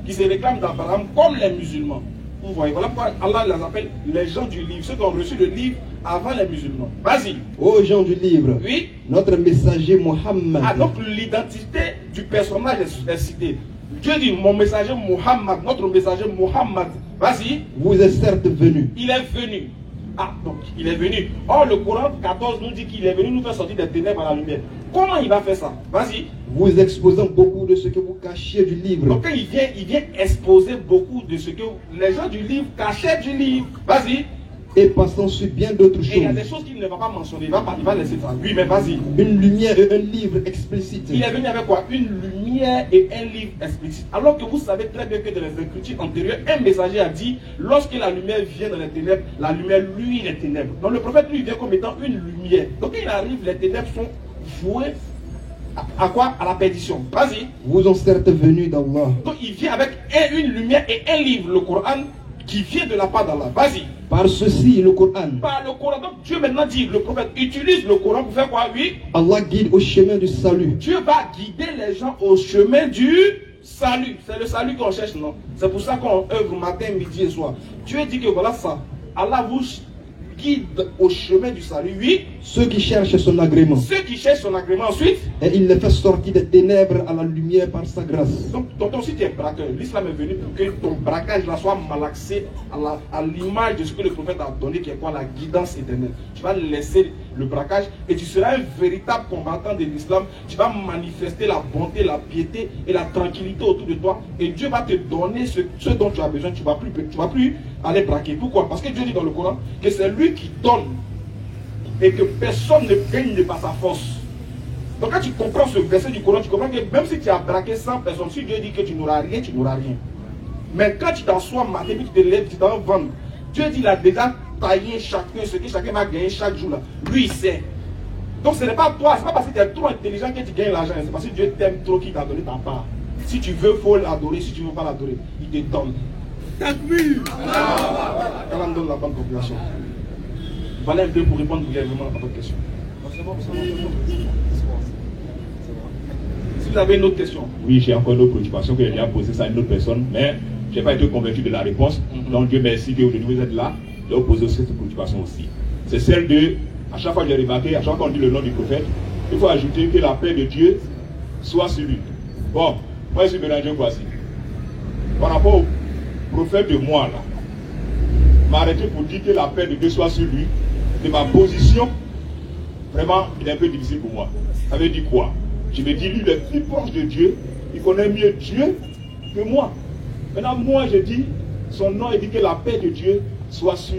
qui se réclament d'Abraham comme les musulmans. Vous voyez, voilà pourquoi Allah les appelle les gens du livre, ceux qui ont reçu le livre avant les musulmans. Vas-y. Aux gens du livre. Oui. Notre messager Mohammed. Ah, donc l'identité du personnage est citée. Dieu dit, mon messager Muhammad, notre messager Muhammad, vas-y. Vous êtes certes venu. Il est venu. Ah, donc il est venu. Or, le Coran 14 nous dit qu'il est venu nous faire sortir des ténèbres à la lumière. Comment il va faire ça? Vas-y. Vous exposant beaucoup de ce que vous cachiez du livre. Donc quand il vient exposer beaucoup de ce que les gens du livre cachaient du livre. Vas-y. Et passant sur bien d'autres choses. Et il y a des choses qu'il ne va pas mentionner. Il va laisser ça. Oui, mais vas-y. Une lumière et un livre explicite. Il est venu avec quoi? Une lumière et un livre explicite. Alors que vous savez très bien que dans les écritures antérieures, un messager a dit, lorsque la lumière vient dans les ténèbres, la lumière lui les ténèbres. Donc le prophète lui vient comme étant une lumière. Donc quand il arrive, les ténèbres sont vouées à quoi? À la perdition. Vas-y. Vous en certes venus d'Allah. Donc il vient avec une lumière et un livre, le Coran, qui vient de la part d'Allah. Vas-y. Par ceci, le Coran. Par le Coran. Donc Dieu maintenant dit, le prophète utilise le Coran pour faire quoi? Oui. Allah guide au chemin du salut. Dieu va guider les gens au chemin du salut. C'est le salut qu'on cherche, non? C'est pour ça qu'on œuvre matin, midi et soir. Dieu dit que voilà ça. Allah vous guide au chemin du salut. Oui. Ceux qui cherchent son agrément. Ceux qui cherchent son agrément ensuite. Et il les fait sortir des ténèbres à la lumière par sa grâce. Donc, tonton, si tu es braqueur, l'islam est venu pour que ton braquage là soit malaxé à l'image de ce que le prophète a donné, qui est quoi? La guidance éternelle. Tu vas laisser le braquage et tu seras un véritable combattant de l'islam. Tu vas manifester la bonté, la piété et la tranquillité autour de toi. Et Dieu va te donner ce dont tu as besoin. Tu ne vas plus aller braquer. Pourquoi? Parce que Dieu dit dans le Coran que c'est lui qui donne et que personne ne gagne par sa force. Donc quand tu comprends ce verset du Coran, tu comprends que même si tu as braqué 100 personnes, si Dieu dit que tu n'auras rien, tu n'auras rien. Mais quand tu t'assois matin, tu te lèves, tu t'en vends. Dieu dit, il a déjà taillé chacun, ce que chacun va gagner chaque jour. Là. Lui, il sait. Donc ce n'est pas toi, ce n'est pas parce que tu es trop intelligent que tu gagnes l'argent. C'est parce que Dieu t'aime trop qu'il t'a donné ta part. Si tu veux, il faut l'adorer. Si tu ne veux pas l'adorer, il te donne. Takbir! Quand on donne la bonne population. Voilà un peu pour répondre brièvement à votre question. C'est bon. Si vous avez une autre question. Oui, j'ai encore une autre préoccupation que j'ai déjà posée ça à une autre personne, mais je n'ai pas été convaincu de la réponse. Donc Dieu merci qu'aujourd'hui vous êtes là. Je vais vous poser cette préoccupation aussi. C'est celle de, à chaque fois que j'ai remarqué, à chaque fois qu'on dit le nom du prophète, il faut ajouter que la paix de Dieu soit sur lui. Bon, moi je suis mélangé voici. Par rapport au prophète de moi là, m'arrêter pour dire que la paix de Dieu soit sur lui, de ma position, vraiment, il est un peu difficile pour moi. Ça veut dire quoi? Je me dis, lui, il est plus proche de Dieu, il connaît mieux Dieu que moi. Maintenant, moi, je dis, son nom, il dit que la paix de Dieu soit sur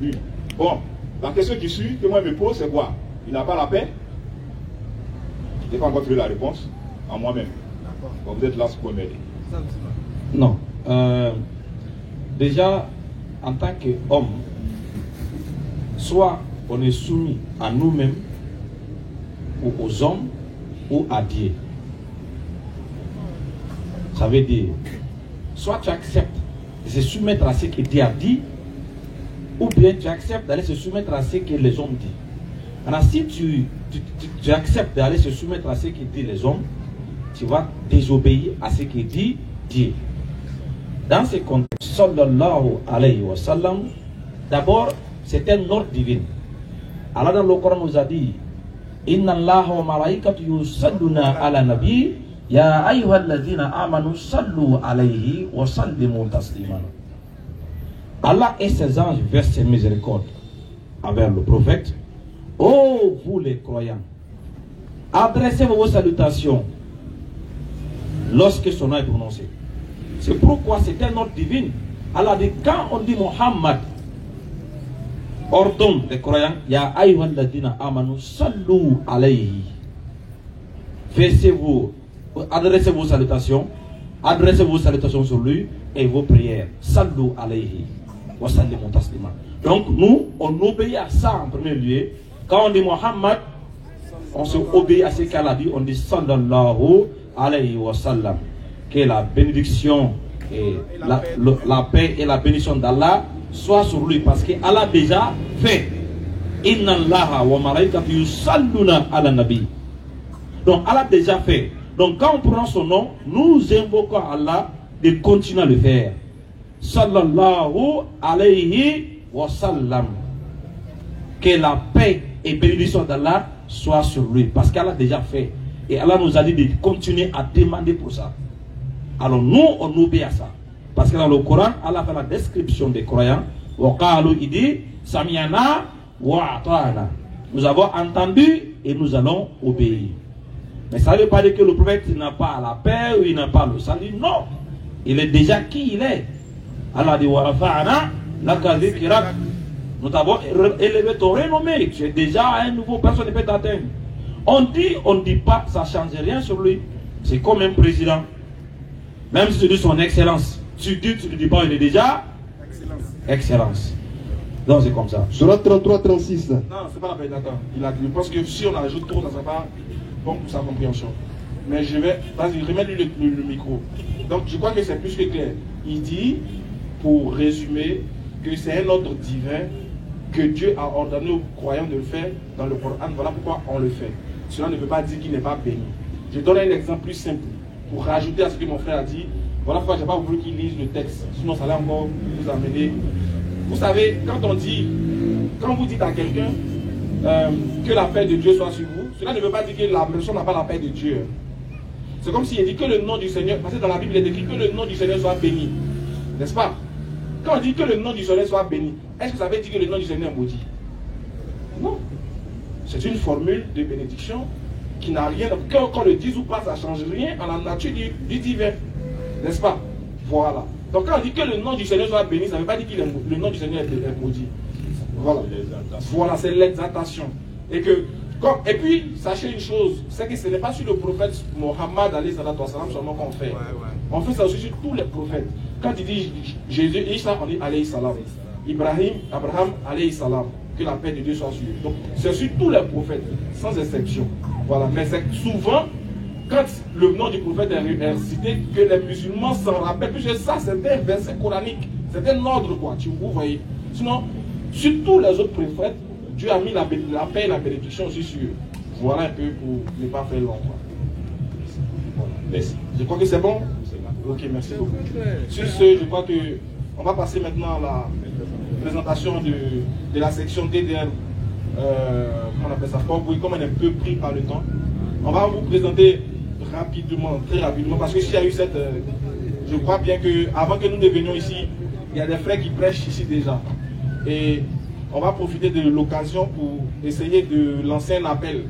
lui. Bon, la question qui suit, que moi, je me pose, c'est quoi? Il n'a pas la paix? Je n'ai pas encore trouvé la réponse à moi-même. Bon, vous êtes là pour m'aider. Non. Déjà, en tant qu'homme, soit on est soumis à nous-mêmes, ou aux hommes, ou à Dieu. Ça veut dire, soit tu acceptes de se soumettre à ce que Dieu a dit, ou bien tu acceptes d'aller se soumettre à ce que les hommes disent. Alors si tu acceptes d'aller se soumettre à ce que disent les hommes, tu vas désobéir à ce que dit Dieu. Dans ce contexte, sallallahu alayhi wa sallam, d'abord, c'est un ordre divin. Allah dans le Coran nous a dit, Inna Allah wa malaikatu yusalluna ala nabi, ya ayyuhalladhina amanu sallu alayhi wa sallimu tasliman. Allah et ses anges versent ses miséricordes envers le prophète. Oh, vous les croyants, adressez vos salutations lorsque son nom est prononcé. C'est pourquoi c'est un ordre divin. Allah dit, quand on dit Muhammad, ordonne les croyants, ya ayyuhalladhina amanu sallu alayhi. Adressez vos salutations sur lui et vos prières. Sallu alayhi wa sallimu taslima. Donc nous, on obéit à ça en premier lieu. Quand on dit Muhammad, on se obéit à ce qu'Allah dit, on dit sallallahu alayhi wa sallam. Que la bénédiction et la paix et la bénédiction d'Allah soit sur lui, parce que Allah déjà fait. Inna Allaha wa malaikatu yusalluna ala nabi. Donc Allah déjà fait. Donc quand on prend son nom, nous invoquons Allah de continuer à le faire. Sallallahu alayhi wa sallam. Que la paix et bénédiction d'Allah soit sur lui, parce qu'Allah déjà fait. Et Allah nous a dit de continuer à demander pour ça. Alors nous, on obéit à ça. Parce que dans le Coran, Allah fait la description des croyants. Il dit, Samiana wa ata'ana. Nous avons entendu et nous allons obéir. Mais ça ne veut pas dire que le prophète n'a pas la paix ou il n'a pas le salut. Non. Il est déjà qui il est. Allah dit, wa rafa'ana laka dhikrak. Nous t'avons élevé ton renommé. Tu es déjà un nouveau, personne ne peut t'atteindre. On ne dit pas, ça ne change rien sur lui. C'est comme un président. Même si tu dis son excellence, tu ne dis pas, il est déjà excellence. Donc c'est comme ça. Surah 33-36. Non, c'est pas la peine, attends. Je pense que si on ajoute trop, ça ne sera pas bon pour sa compréhension. Mais je vais, vas-y, remets-lui le micro. Donc je crois que c'est plus que clair. Il dit, pour résumer, que c'est un ordre divin que Dieu a ordonné aux croyants de le faire dans le Coran. Voilà pourquoi on le fait. Cela ne veut pas dire qu'il n'est pas béni. Je donne un exemple plus simple pour rajouter à ce que mon frère a dit. Voilà pourquoi je n'ai pas voulu qu'il lise le texte. Sinon, ça allait encore vous amener. Vous savez, quand vous dites à quelqu'un que la paix de Dieu soit sur vous, cela ne veut pas dire que la personne n'a pas la paix de Dieu. C'est comme s'il dit que le nom du Seigneur, parce que dans la Bible, il est écrit que le nom du Seigneur soit béni. N'est-ce pas? Quand on dit que le nom du Seigneur soit béni, est-ce que ça veut dire que le nom du Seigneur est maudit? Non. C'est une formule de bénédiction qui n'a rien. Qu'on le dise ou pas, ça ne change rien à la nature du divin. N'est-ce pas? Voilà. Donc quand on dit que le nom du Seigneur soit béni, ça ne veut pas dire que le nom du Seigneur est maudit. Voilà. Voilà, c'est l'exaltation. Et puis, sachez une chose, c'est que ce n'est pas sur le prophète Mohammed seulement qu'on fait. On fait ça aussi sur tous les prophètes. Quand il dit Jésus, Isa, on dit alayhi salam. Ibrahim, Abraham, alayhi salam. Que la paix de Dieu soit sur eux. Donc, c'est sur tous les prophètes, sans exception. Voilà. Mais c'est souvent, quand le nom du prophète est cité, que les musulmans s'en rappellent. Puisque ça, c'est un verset coranique. C'est un ordre, quoi. Vous voyez. Sinon, sur tous les autres prophètes, Dieu a mis la paix et la bénédiction aussi sur eux. Voilà un peu pour ne pas faire long. Voilà. Merci. Je crois que c'est bon. Ok, merci beaucoup. Sur ce, je crois que on va passer maintenant à la présentation de la section DDR. Comment on appelle ça? Comme on est un peu pris par le temps, on va vous présenter rapidement, très rapidement, parce que s'il y a eu cette... je crois bien que avant que nous devenions ici, il y a des frères qui prêchent ici déjà. Et on va profiter de l'occasion pour essayer de lancer un appel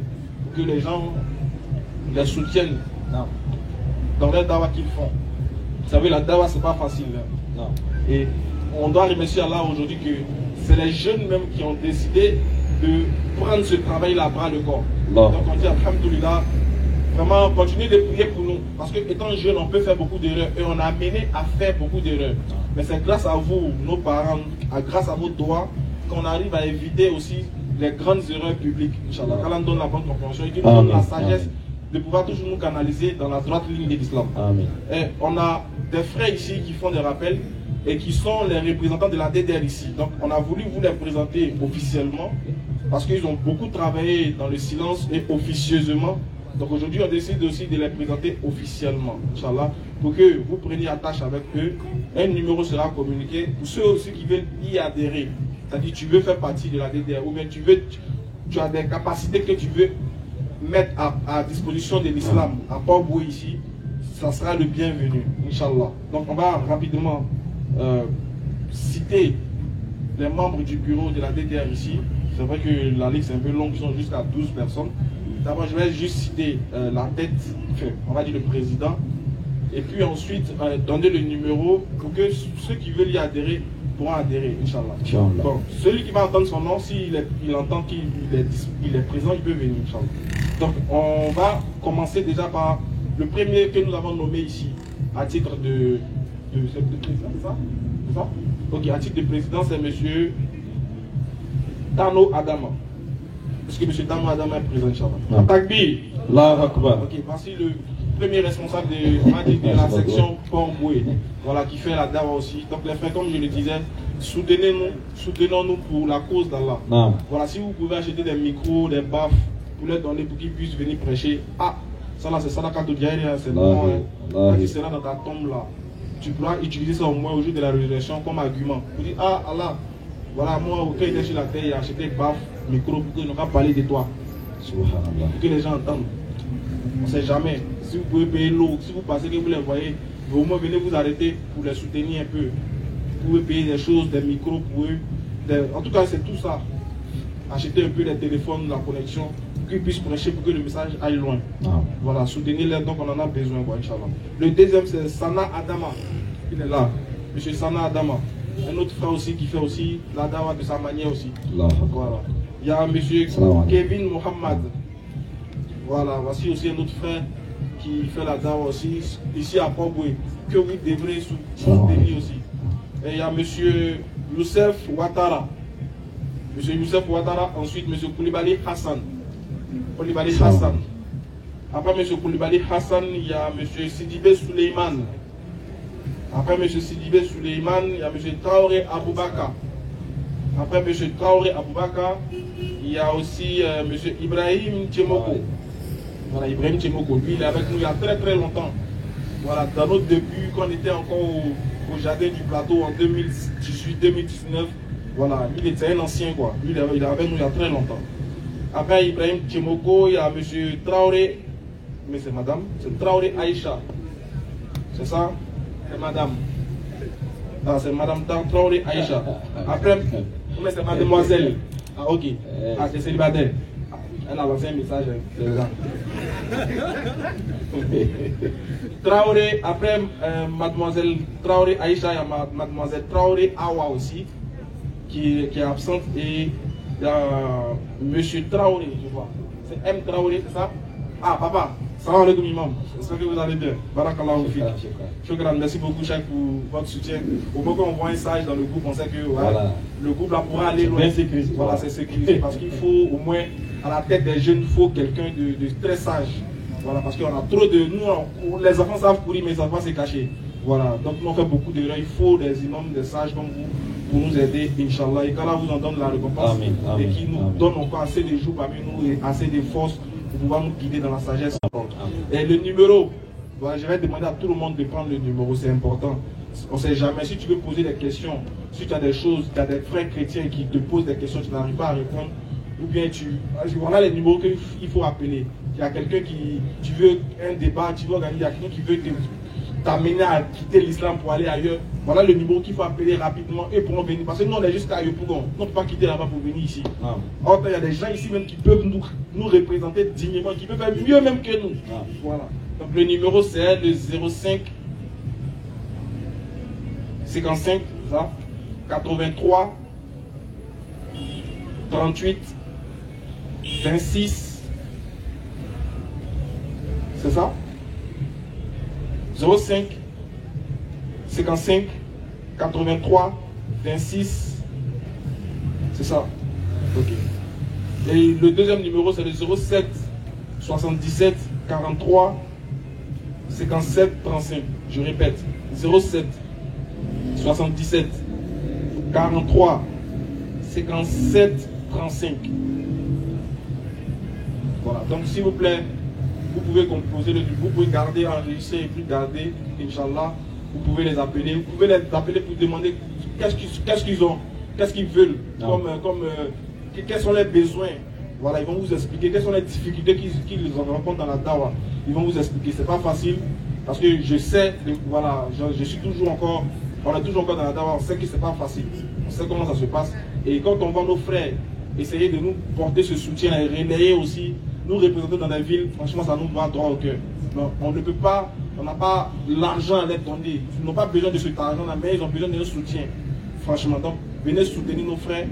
pour que les gens les soutiennent dans leur dawa qu'ils font. Vous savez, la dawa, c'est pas facile. Non. Et on doit remercier Allah aujourd'hui que c'est les jeunes même qui ont décidé de prendre ce travail-là à bras le corps. Donc on dit alhamdoulilah, vraiment continuez de prier pour nous. Parce que étant jeune, on peut faire beaucoup d'erreurs et on a amené à faire beaucoup d'erreurs. Mais c'est grâce à vous, nos parents, grâce à vos doigts, qu'on arrive à éviter aussi les grandes erreurs publiques. Inch'Allah, qu'Allah nous donne la bonne compréhension et qu'il nous donne la sagesse de pouvoir toujours nous canaliser dans la droite ligne de l'islam. Et on a des frères ici qui font des rappels et qui sont les représentants de la DDR ici. Donc on a voulu vous les présenter officiellement parce qu'ils ont beaucoup travaillé dans le silence et officieusement. Donc aujourd'hui on décide aussi de les présenter officiellement, Inch'Allah, pour que vous preniez attache avec eux. Un numéro sera communiqué pour ceux aussi qui veulent y adhérer. C'est-à-dire tu veux faire partie de la DDR ou bien tu as des capacités que tu veux mettre à disposition de l'islam à Port-Boué ici, ça sera le bienvenu, Inch'Allah. Donc on va rapidement citer les membres du bureau de la DDR ici. C'est vrai que la liste est un peu longue, ils sont jusqu'à 12 personnes. D'abord je vais juste citer la tête, on va dire le président, et puis ensuite donner le numéro pour que ceux qui veulent y adhérer pourront adhérer, Inch'Allah. Donc celui qui va entendre son nom, s'il entend qu'il est présent, il peut venir, Inch'Allah. Donc on va commencer déjà par le premier que nous avons nommé ici, à titre de président, c'est ça? Ok, à titre de président, c'est M. Tano Adama. Est-ce que M. Tano Adama est présent, Inch'Allah? Takbir. Allahu Akbar. Ok, voici le premier responsable de la section Port-Boué, voilà, qui fait la dawa aussi. Donc les frères, comme je le disais, soutenons-nous pour la cause d'Allah. Voilà, si vous pouvez acheter des micros, des baffes, pour leur donner pour qu'ils puissent venir prêcher. Ah, ça là c'est Sadaka de Diaïri, c'est bon, quand tu seras dans ta tombe là, tu pourras utiliser ça au moins au jour de la résurrection comme argument. Pour dire, ah Allah, voilà, moi, quand il était sur la terre, il a acheté baffes, micros pour qu'ils n'ont pas parlé de toi. Pour que les gens entendent. On ne sait jamais. Si vous pouvez payer l'eau, si vous pensez que vous les voyez, au moins venez vous arrêter pour les soutenir un peu. Vous pouvez payer des choses, des micros pour eux. En tout cas, c'est tout ça. Acheter un peu les téléphones, la connexion, pour qu'ils puissent prêcher, pour que le message aille loin. Voilà, soutenez-les, donc on en a besoin, Inch'Allah. Le deuxième, c'est Sana Adama. Il est là. Monsieur Sana Adama. Un autre frère aussi qui fait aussi la dawa de sa manière aussi. Voilà. Il y a monsieur Kevin Mohammed. Voilà, voici aussi un autre frère qui fait la dawa aussi, ici à Port-Boué, que vous devrez soutenir aussi. Et il y a monsieur Youssef Ouattara. Monsieur Youssef Ouattara, ensuite monsieur Koulibaly Hassan. Koulibaly Hassan. Après monsieur Koulibaly Hassan, il y a monsieur Sidibé Suleiman. Après monsieur Sidibé Suleiman, il y a monsieur Traoré Aboubaka. Après monsieur Traoré Aboubaka, il y a aussi monsieur Ibrahim Tchemoko. Voilà, Ibrahim Tchemoko, lui il est avec nous il y a très très longtemps. Voilà, dans notre début, quand on était encore au jardin du plateau en 2018-2019, voilà, il était un ancien quoi. Lui il est avec nous il y a très longtemps. Après Ibrahim Tchemoko, il y a monsieur Traoré, mais c'est madame, c'est Traoré Aïcha. C'est ça? C'est madame. Ah, c'est madame Traoré Aïcha. Après, mais c'est mademoiselle. Ah, ok. Ah, c'est célibataire. Elle a lancé un message. Traoré, après mademoiselle Traoré Aïcha, il y a mademoiselle Traoré Awa aussi. qui est absente et il y a Monsieur Traoré, je vois. C'est M. Traoré, c'est ça? Ah, papa, salam alaikum imam. J'espère que vous allez bien. Barakallahu fik. Shukran, merci beaucoup, Cheikh, pour votre soutien. Au moment qu'on voit un message dans le groupe, on sait que voilà, le groupe là pourra aller loin. Voilà, c'est sécurisé. Parce qu'il faut au moins, à la tête des jeunes, il faut quelqu'un de très sage. Voilà, parce qu'on a trop de. Nous, les enfants savent courir, mais ils ne savent pas se cacher. Voilà, donc nous on fait beaucoup d'erreurs. Il faut des imams, des sages comme vous pour nous aider, Inch'Allah. Et qu'Allah vous en donne la récompense. Amen, amen, et qui nous donne encore assez de jours parmi nous et assez de force pour pouvoir nous guider dans la sagesse. Et le numéro, voilà, je vais demander à tout le monde de prendre le numéro, c'est important. On ne sait jamais. Si tu veux poser des questions, si tu as des choses, tu as des frères chrétiens qui te posent des questions, tu n'arrives pas à répondre, ou bien voilà les numéros qu'il faut appeler. Il y a quelqu'un qui, tu veux un débat, tu veux organiser, il y a quelqu'un qui veut t'amener à quitter l'islam pour aller ailleurs. Voilà le numéro qu'il faut appeler rapidement et pour venir. Parce que nous on est juste à Yopougon, on ne peut pas quitter là-bas pour venir ici. Or, il y a des gens ici même qui peuvent nous représenter dignement, qui peuvent faire mieux même que nous. Voilà. Donc le numéro c'est le 05 55 ça, 83 38 26. C'est ça? 05 55 83 26. C'est ça? Ok. Et le deuxième numéro c'est le 07 77 43 57 35. Je répète, 07 77 43 57 35. Voilà, donc s'il vous plaît, vous pouvez composer le vous pouvez garder, enregistrer et puis garder, Inch'Allah. Vous pouvez les appeler, vous pouvez les appeler pour demander qu'est-ce qu'ils ont, qu'est-ce qu'ils veulent, quels sont les besoins. Voilà, ils vont vous expliquer quelles sont les difficultés qu'ils rencontrent dans la dawa. Ils vont vous expliquer, c'est pas facile, parce que je sais, voilà, je suis toujours encore, on est toujours encore dans la dawa, on sait que c'est pas facile, on sait comment ça se passe. Et quand on voit nos frères essayer de nous porter ce soutien et relayer aussi, nous représenter dans des villes, franchement ça nous va droit au cœur. Non, on ne peut pas, on n'a pas l'argent à les donner. Ils n'ont pas besoin de cet argent-là, mais ils ont besoin de notre soutien. Franchement, donc venez soutenir nos frères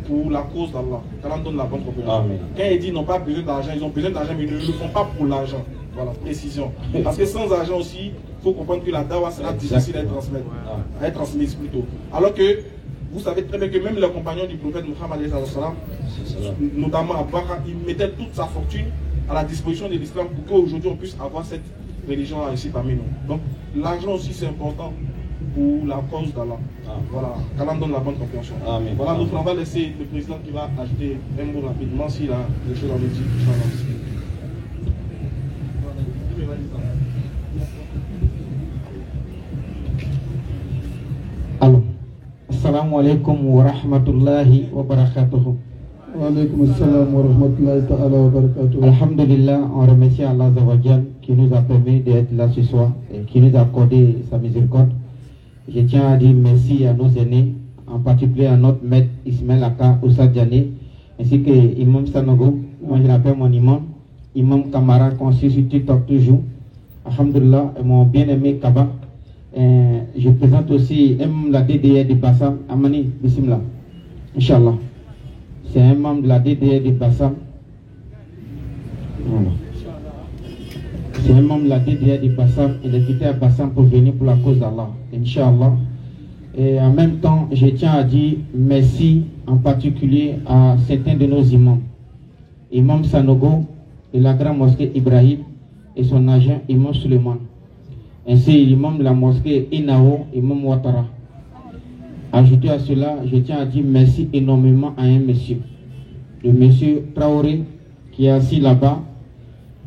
pour la cause d'Allah. Qu'Allah donne la bonne compréhension. Quand il dit qu'ils n'ont pas besoin d'argent, ils ont besoin d'argent, mais ils ne le font pas pour l'argent. Voilà, précision. Parce que sans argent aussi, il faut comprendre que la dawa sera difficile à être transmise plutôt. Alors que vous savez très bien que même les compagnons du prophète Muhammad, notamment Abubakar, il mettait toute sa fortune à la disposition de l'islam pour qu'aujourd'hui on puisse avoir cette religion ici parmi nous. Donc l'argent aussi c'est important pour la cause d'Allah. Voilà, qu'Allah donne la bonne compréhension. Voilà, nous on va laisser le président qui va ajouter un mot rapidement s'il a des choses à nous dire. Alors, assalamu alaikum wa rahmatullahi wa barakatuhu. Wa alaikum assalam wa rahmatullahi ta'ala wa barakatuhu. Alhamdulillah, on remercie Allah Azawajal qui nous a permis d'être là ce soir et qui nous a accordé sa miséricorde. Je tiens à dire merci à nos aînés, en particulier à notre maître Ismaël Aka Oussad Diané, ainsi que Imam Sanogo, moi je l'appelle mon imam, Imam Kamara qu'on suit sur TikTok toujours. Alhamdulillah, et mon bien-aimé Kaba. Je présente aussi la DDR de Bassam, Amani Bismillah, Inch'Allah. C'est un membre de la DDR de Bassam. Voilà. C'est un membre de la DDR de Bassam. Il est quitté à Bassam pour venir pour la cause d'Allah, Inch'Allah. Et en même temps, je tiens à dire merci en particulier à certains de nos imams. Imam Sanogo de la grande mosquée Ibrahim et son agent Imam Suleiman. Ainsi, l'imam de la mosquée Inao, Imam Ouattara. Ajouté à cela, je tiens à dire merci énormément à un monsieur. Le monsieur Traoré, qui est assis là-bas,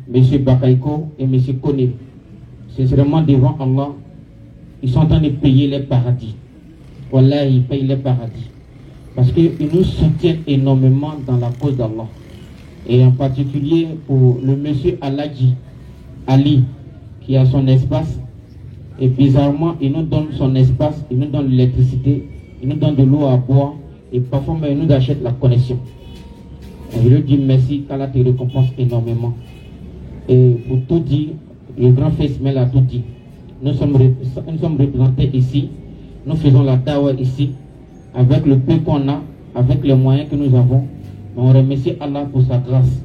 monsieur Bakaïko et monsieur Kone. Sincèrement, devant Allah, ils sont en train de payer les paradis. Wallah, ils payent les paradis. Parce qu'ils nous soutiennent énormément dans la cause d'Allah. Et en particulier pour le monsieur Aladji Ali, qui a son espace. Et bizarrement, il nous donne son espace, il nous donne l'électricité, il nous donne de l'eau à boire, et parfois il nous achète la connexion. Et je lui dis merci, qu'Allah te récompense énormément. Et pour tout dire, le grand frère Ismaël a tout dit. Nous sommes représentés ici, nous faisons la dawa ici, avec le peu qu'on a, avec les moyens que nous avons. Mais on remercie Allah pour sa grâce.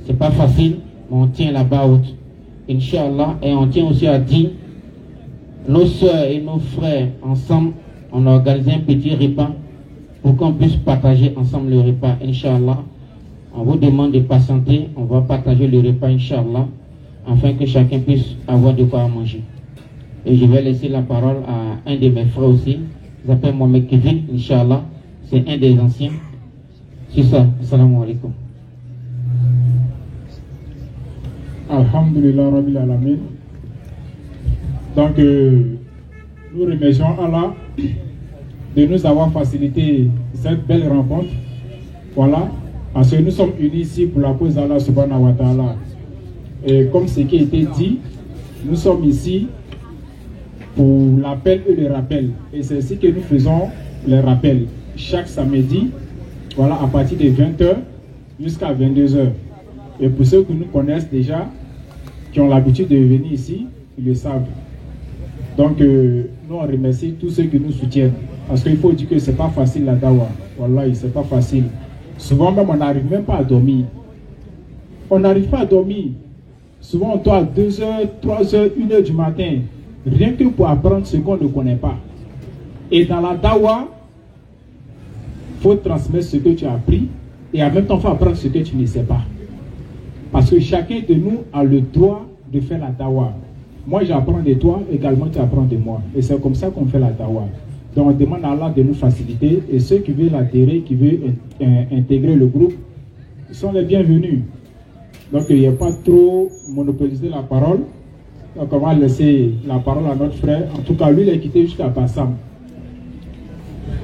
C'est pas facile, mais on tient là-bas haute. Inch'Allah, et on tient aussi à dire, nos soeurs et nos frères, ensemble, on a organisé un petit repas pour qu'on puisse partager ensemble le repas, Inch'Allah. On vous demande de patienter, on va partager le repas, Inch'Allah, afin que chacun puisse avoir de quoi manger. Et je vais laisser la parole à un de mes frères aussi, il s'appelle Mohamed Kevin, Inch'Allah, c'est un des anciens. C'est ça, assalamu alaikum. Alhamdulillah Rabbil Alamin. Donc, nous remercions Allah de nous avoir facilité cette belle rencontre. Voilà, parce que nous sommes unis ici pour la cause d'Allah subhanahu wa ta'ala. Et comme ce qui a été dit, nous sommes ici pour l'appel et le rappel. Et c'est ainsi que nous faisons les rappels chaque samedi, voilà, à partir de 20h jusqu'à 22h. Et pour ceux qui nous connaissent déjà, qui ont l'habitude de venir ici, ils le savent. Donc, nous on remercie tous ceux qui nous soutiennent. Parce qu'il faut dire que c'est pas facile la dawa. Wallahi, c'est pas facile. Souvent même, on n'arrive même pas à dormir. On n'arrive pas à dormir. Souvent, on doit à 2h, 3h, 1h du matin. Rien que pour apprendre ce qu'on ne connaît pas. Et dans la dawa, il faut transmettre ce que tu as appris. Et en même temps, il faut apprendre ce que tu ne sais pas. Parce que chacun de nous a le droit de faire la dawa. Moi, j'apprends de toi, également tu apprends de moi. Et c'est comme ça qu'on fait la dawa. Donc, on demande à Allah de nous faciliter. Et ceux qui veulent adhérer, qui veulent intégrer le groupe, ils sont les bienvenus. Donc, il n'y a pas trop monopoliser la parole. Donc, on va laisser la parole à notre frère. En tout cas, lui, il est quitté jusqu'à Bassam.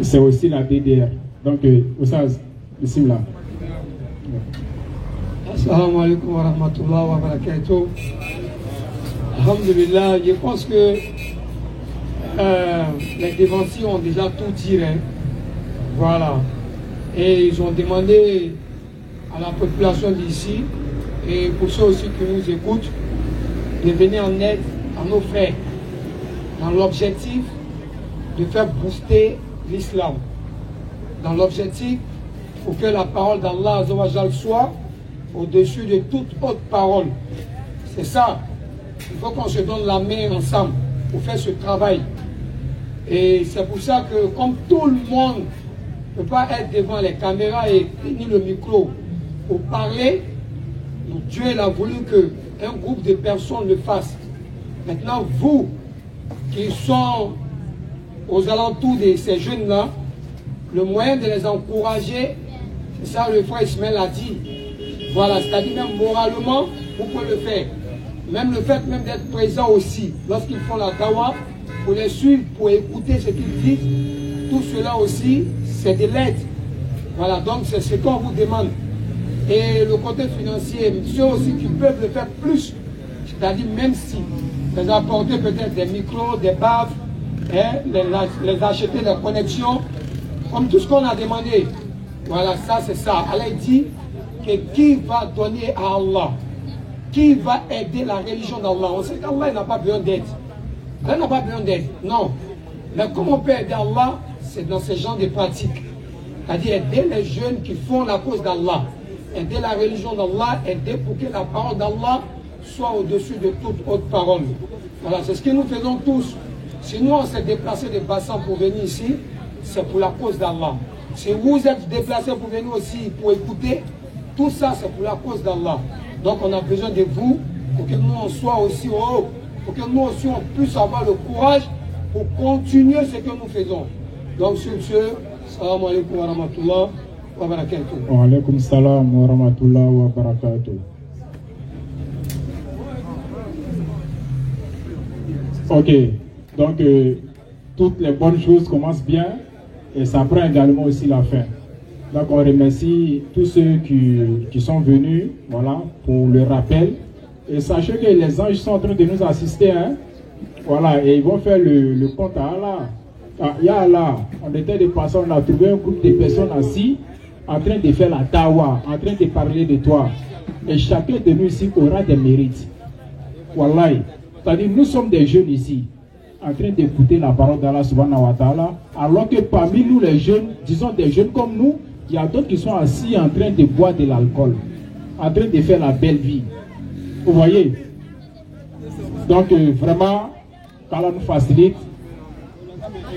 C'est aussi la DDR. Donc, Oussaz, bismillah. Assalamu alaikum wa rahmatullahi wa barakatuh. Alhamdulillah, je pense que les dévanciers ont déjà tout dit. Hein. Voilà. Et ils ont demandé à la population d'ici, et pour ceux aussi qui nous écoutent, de venir en aide à nos frères, dans l'objectif de faire booster l'islam. Dans l'objectif, pour que la parole d'Allah soit au-dessus de toute autre parole. C'est ça. Il faut qu'on se donne la main ensemble pour faire ce travail. Et c'est pour ça que, comme tout le monde ne peut pas être devant les caméras et tenir le micro pour parler, Dieu a voulu qu'un groupe de personnes le fasse. Maintenant, vous qui sont aux alentours de ces jeunes-là, le moyen de les encourager, c'est ça le frère Ismaël a dit. Voilà, c'est-à-dire même moralement, vous pouvez le faire. Même le fait même d'être présent aussi, lorsqu'ils font la dawa, pour les suivre, pour écouter ce qu'ils disent, tout cela aussi, c'est de l'aide. Voilà, donc c'est ce qu'on vous demande. Et le côté financier, ceux aussi qui peuvent le faire plus, c'est-à-dire même si les apporter peut-être des micros, des baves, hein, les acheter des connexions, comme tout ce qu'on a demandé. Voilà, ça c'est ça. Allah dit que qui va donner à Allah, qui va aider la religion d'Allah. On sait qu'Allah n'a pas besoin d'aide. Allah n'a pas besoin d'aide, non. Mais comment on peut aider Allah, c'est dans ce genre de pratiques. C'est-à-dire aider les jeunes qui font la cause d'Allah, aider la religion d'Allah, aider pour que la parole d'Allah soit au-dessus de toute autre parole. Voilà, c'est ce que nous faisons tous. Si nous on s'est déplacé de Bassam pour venir ici, c'est pour la cause d'Allah. Si vous êtes déplacés pour venir aussi pour écouter, tout ça c'est pour la cause d'Allah. Donc on a besoin de vous pour que nous on soit aussi haut, pour que nous aussi on puisse avoir le courage pour continuer ce que nous faisons. Donc sur ce, salam alaikum wa rahmatullah wa barakatuh. Wa alaikum salam wa rahmatullah wa barakatuh. Ok, donc toutes les bonnes choses commencent bien et ça prend également aussi la fin. Donc on remercie tous ceux qui sont venus, voilà, pour le rappel. Et sachez que les anges sont en train de nous assister, hein. Voilà, et ils vont faire le compte à Allah. Ah, ya Allah, on était des personnes, on a trouvé un groupe de personnes assis, en train de faire la dawa, en train de parler de toi. Et chacun de nous ici aura des mérites. Wallahi. C'est-à-dire, nous sommes des jeunes ici. en train d'écouter la parole d'Allah subhanahu wa ta'ala, alors que parmi nous les jeunes, disons des jeunes comme nous, il y a d'autres qui sont assis en train de boire de l'alcool, en train de faire la belle vie. Vous voyez? Donc vraiment, qu'Allah nous facilite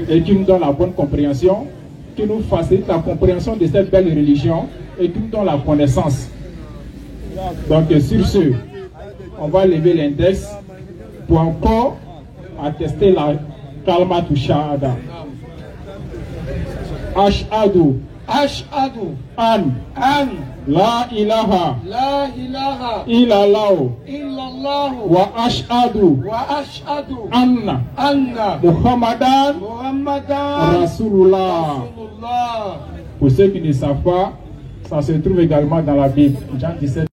et qui nous donne la bonne compréhension, qui nous facilite la compréhension de cette belle religion et qui nous donne la connaissance. Donc sur ce, on va lever l'index pour encore attester la kalmatu shahada. Ashhadu an la ilaha illallah wa ashhadu anna Muhammadan Rasulullah. Pour ceux qui ne savent pas, ça se trouve également dans la Bible, Jean 17.